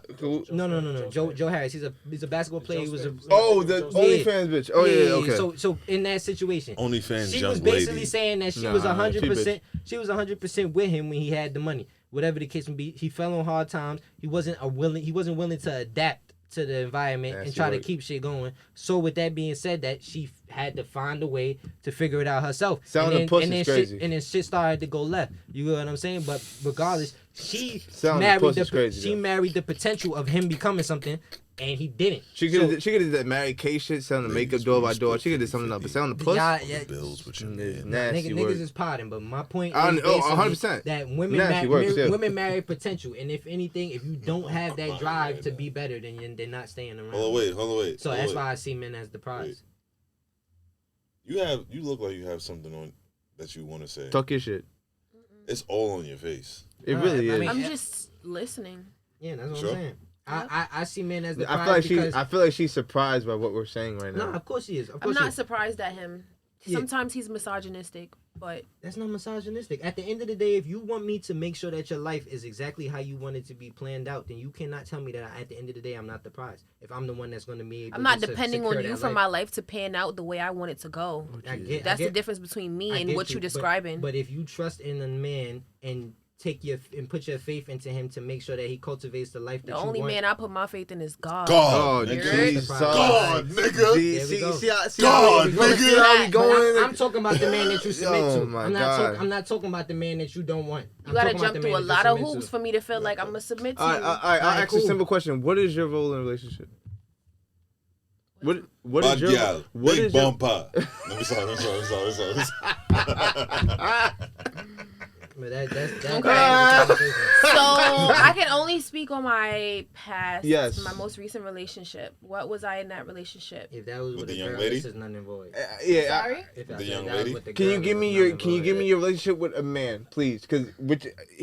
No. Joe Harris. He's a basketball player. He was a Oh, the OnlyFans bitch. Oh yeah. Okay. So in that situation, OnlyFans she young was basically lady. saying that she Nah, was she 100%. She was 100% with him when he had the money. Whatever the case may be, he fell on hard times. He wasn't willing to adapt to the environment and Nasty try to work. keep shit going. So with that being said, that she had to find a way to figure it out herself. Selling and pussy then is shit, crazy. and then shit started to go left. You know what I'm saying? But regardless, she Selling married pussy is crazy, though. married the potential of him becoming something, and he didn't. She could have did that Mary Kay shit, selling the makeup door by door. She could have did something else, but selling the pussy. Yeah. Bills with your It's man. nasty work. Niggas is potting, but my point I is know, basically 100%. that women Nasty work, still. women marry potential, and if anything, if you don't have that drive to be better, then they're not staying around. Hold on, wait. So that's why I see men as the prize. You look like you have something on that you want to say. Talk your shit. It's all on your face. It All really right, I is. mean, I'm just listening. Yeah, that's what Sure. I'm saying. I see men as the I prize feel like because I feel like she's surprised by what we're saying right now. no, of course she is. Of I'm course she not is. surprised at him. Yeah. Sometimes he's misogynistic, but That's not misogynistic. At the end of the day, if you want me to make sure that your life is exactly how you want it to be planned out, then you cannot tell me that at the end of the day I'm not the prize. If I'm the one that's going to be able I'm not to depending secure on you that for life. my life to pan out the way I want it to go. That's the difference between me I and get what you're but- describing. But if you trust in a man and put your faith into him to make sure that he cultivates the life that The you only want. man I put my faith in is God. Oh, God, nigga. Jesus. God, nigga. See, There we go. see how God, we nigga. see how we But going? I'm talking about the man that you submit Oh, to. my I'm God. not talking about the man that you don't want. You gotta jump through a lot of hoops for me to feel like I'm gonna submit to All right, you. all right. I'll ask you a cool. simple question. What is your role in a relationship? What is your Bad what big is your bumper. I'm sorry. But that's Okay. that's So I can only speak on my past, Yes. my most recent relationship. What was I in that relationship? if that was with With the a young girl, lady? this is none and void. yeah. Sorry? If The I said young that was lady? with the Can you girl, give it me was your none and Can you void. give me your relationship with a man, please? Because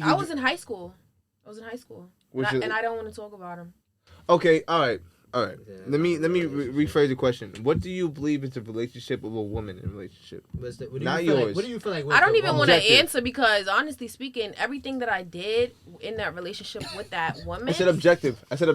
I was in high school. Which And is- I don't want to talk about him. Okay, all right. Let me Relationship. rephrase the question. What do you believe is the relationship of a woman in a relationship? What do you Not feel yours. Like, what do you feel like? was I don't the even wrong- want to Objective. answer because honestly speaking, everything that I did in that relationship with that woman. I said objective. I said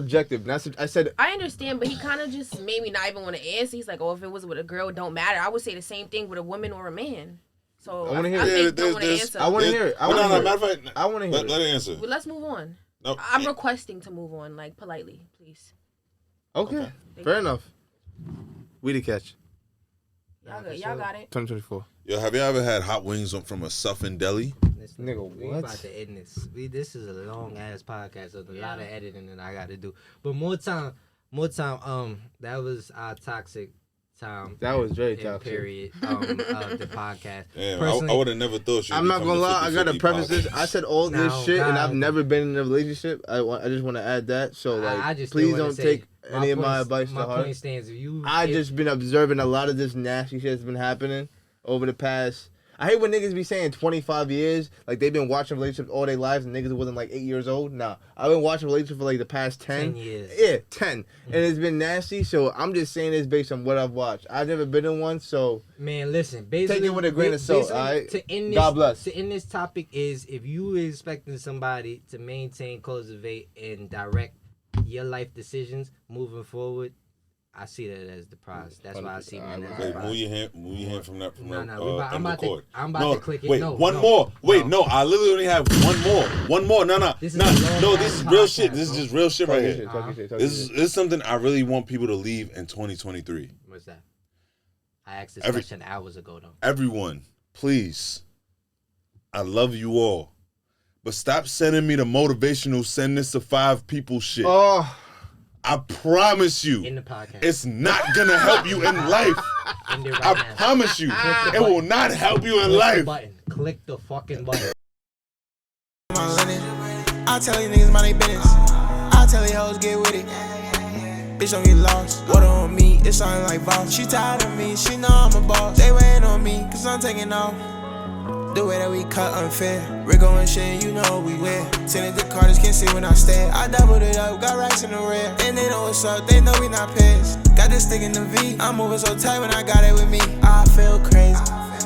I understand, but he kind of just made me not even want to answer. He's like, "Oh, if it was with a girl, it don't matter." I would say the same thing with a woman or a man. So I wanna hear I it. think don't want to answer. I want to hear it. No, matter of fact, I want to hear it. Let it answer. Well, let's move on. No, I'm requesting to move on, like politely, please. Okay. Fair enough. We the catch. Y'all got it. 2024. Yo, have you ever had hot wings from a Southern deli? Nigga, We what? about to end this. This is a long ass podcast, so there's a lot of editing that I got to do. But more time. That was our toxic time. That was very toxic. Period. The podcast. Damn, I would have never thought she'd I'm not gonna lie. I gotta preface this. I said all this No, shit, and God. I've never been in a relationship. I just want to add that. So like, I just please wanna don't say, take any of my advice to My heart. point stands. I just been observing a lot of this nasty shit that's been happening over the past. I hate when niggas be saying 25 years, like they've been watching relationships all their lives, and niggas wasn't like 8 years old. Nah, I've been watching relationships for like the past 10 years. Yeah, 10, and it's been nasty. So I'm just saying this based on what I've watched. I've never been in one, so man, listen. Basically, take it with a grain of salt. basically, All right. To end this, God bless. To end this topic is if you expecting somebody to maintain, cultivate, and direct your life decisions moving forward, I see that as the prize. That's why I see man as the Wait, prize. move your hand from that. I'm about to click it. Wait, No, one no, more. Wait, no. no, I literally only have one more. One more. No. This is a long No, ass this is real podcast, shit. This is bro. just real shit right here. Talk your shit. This is something I really want people to leave in 2023. What's that? I asked this question hours ago though. Everyone, please. I love you all. But stop sending me the motivational send this to 5 people shit. Oh, I promise you, In the podcast. it's not gonna help you in life. End it right I now. promise you, it will not help you in Click the life. button. Click the fucking button. I tell you niggas mind they business. I tell you hoes get with it. Bitch don't get lost. Water on me, it's something like Voss. She tired of me, she know I'm a boss. They waiting on me, cause I'm taking off. The way that we cut unfair. Rico and shit, you know we wear. Sending the Carters, can't see when I stare. I doubled it up, got racks in the rear. And they know what's up, they know we not pairs. Got this stick in the V. I'm moving so tight when I got it with me. I feel crazy.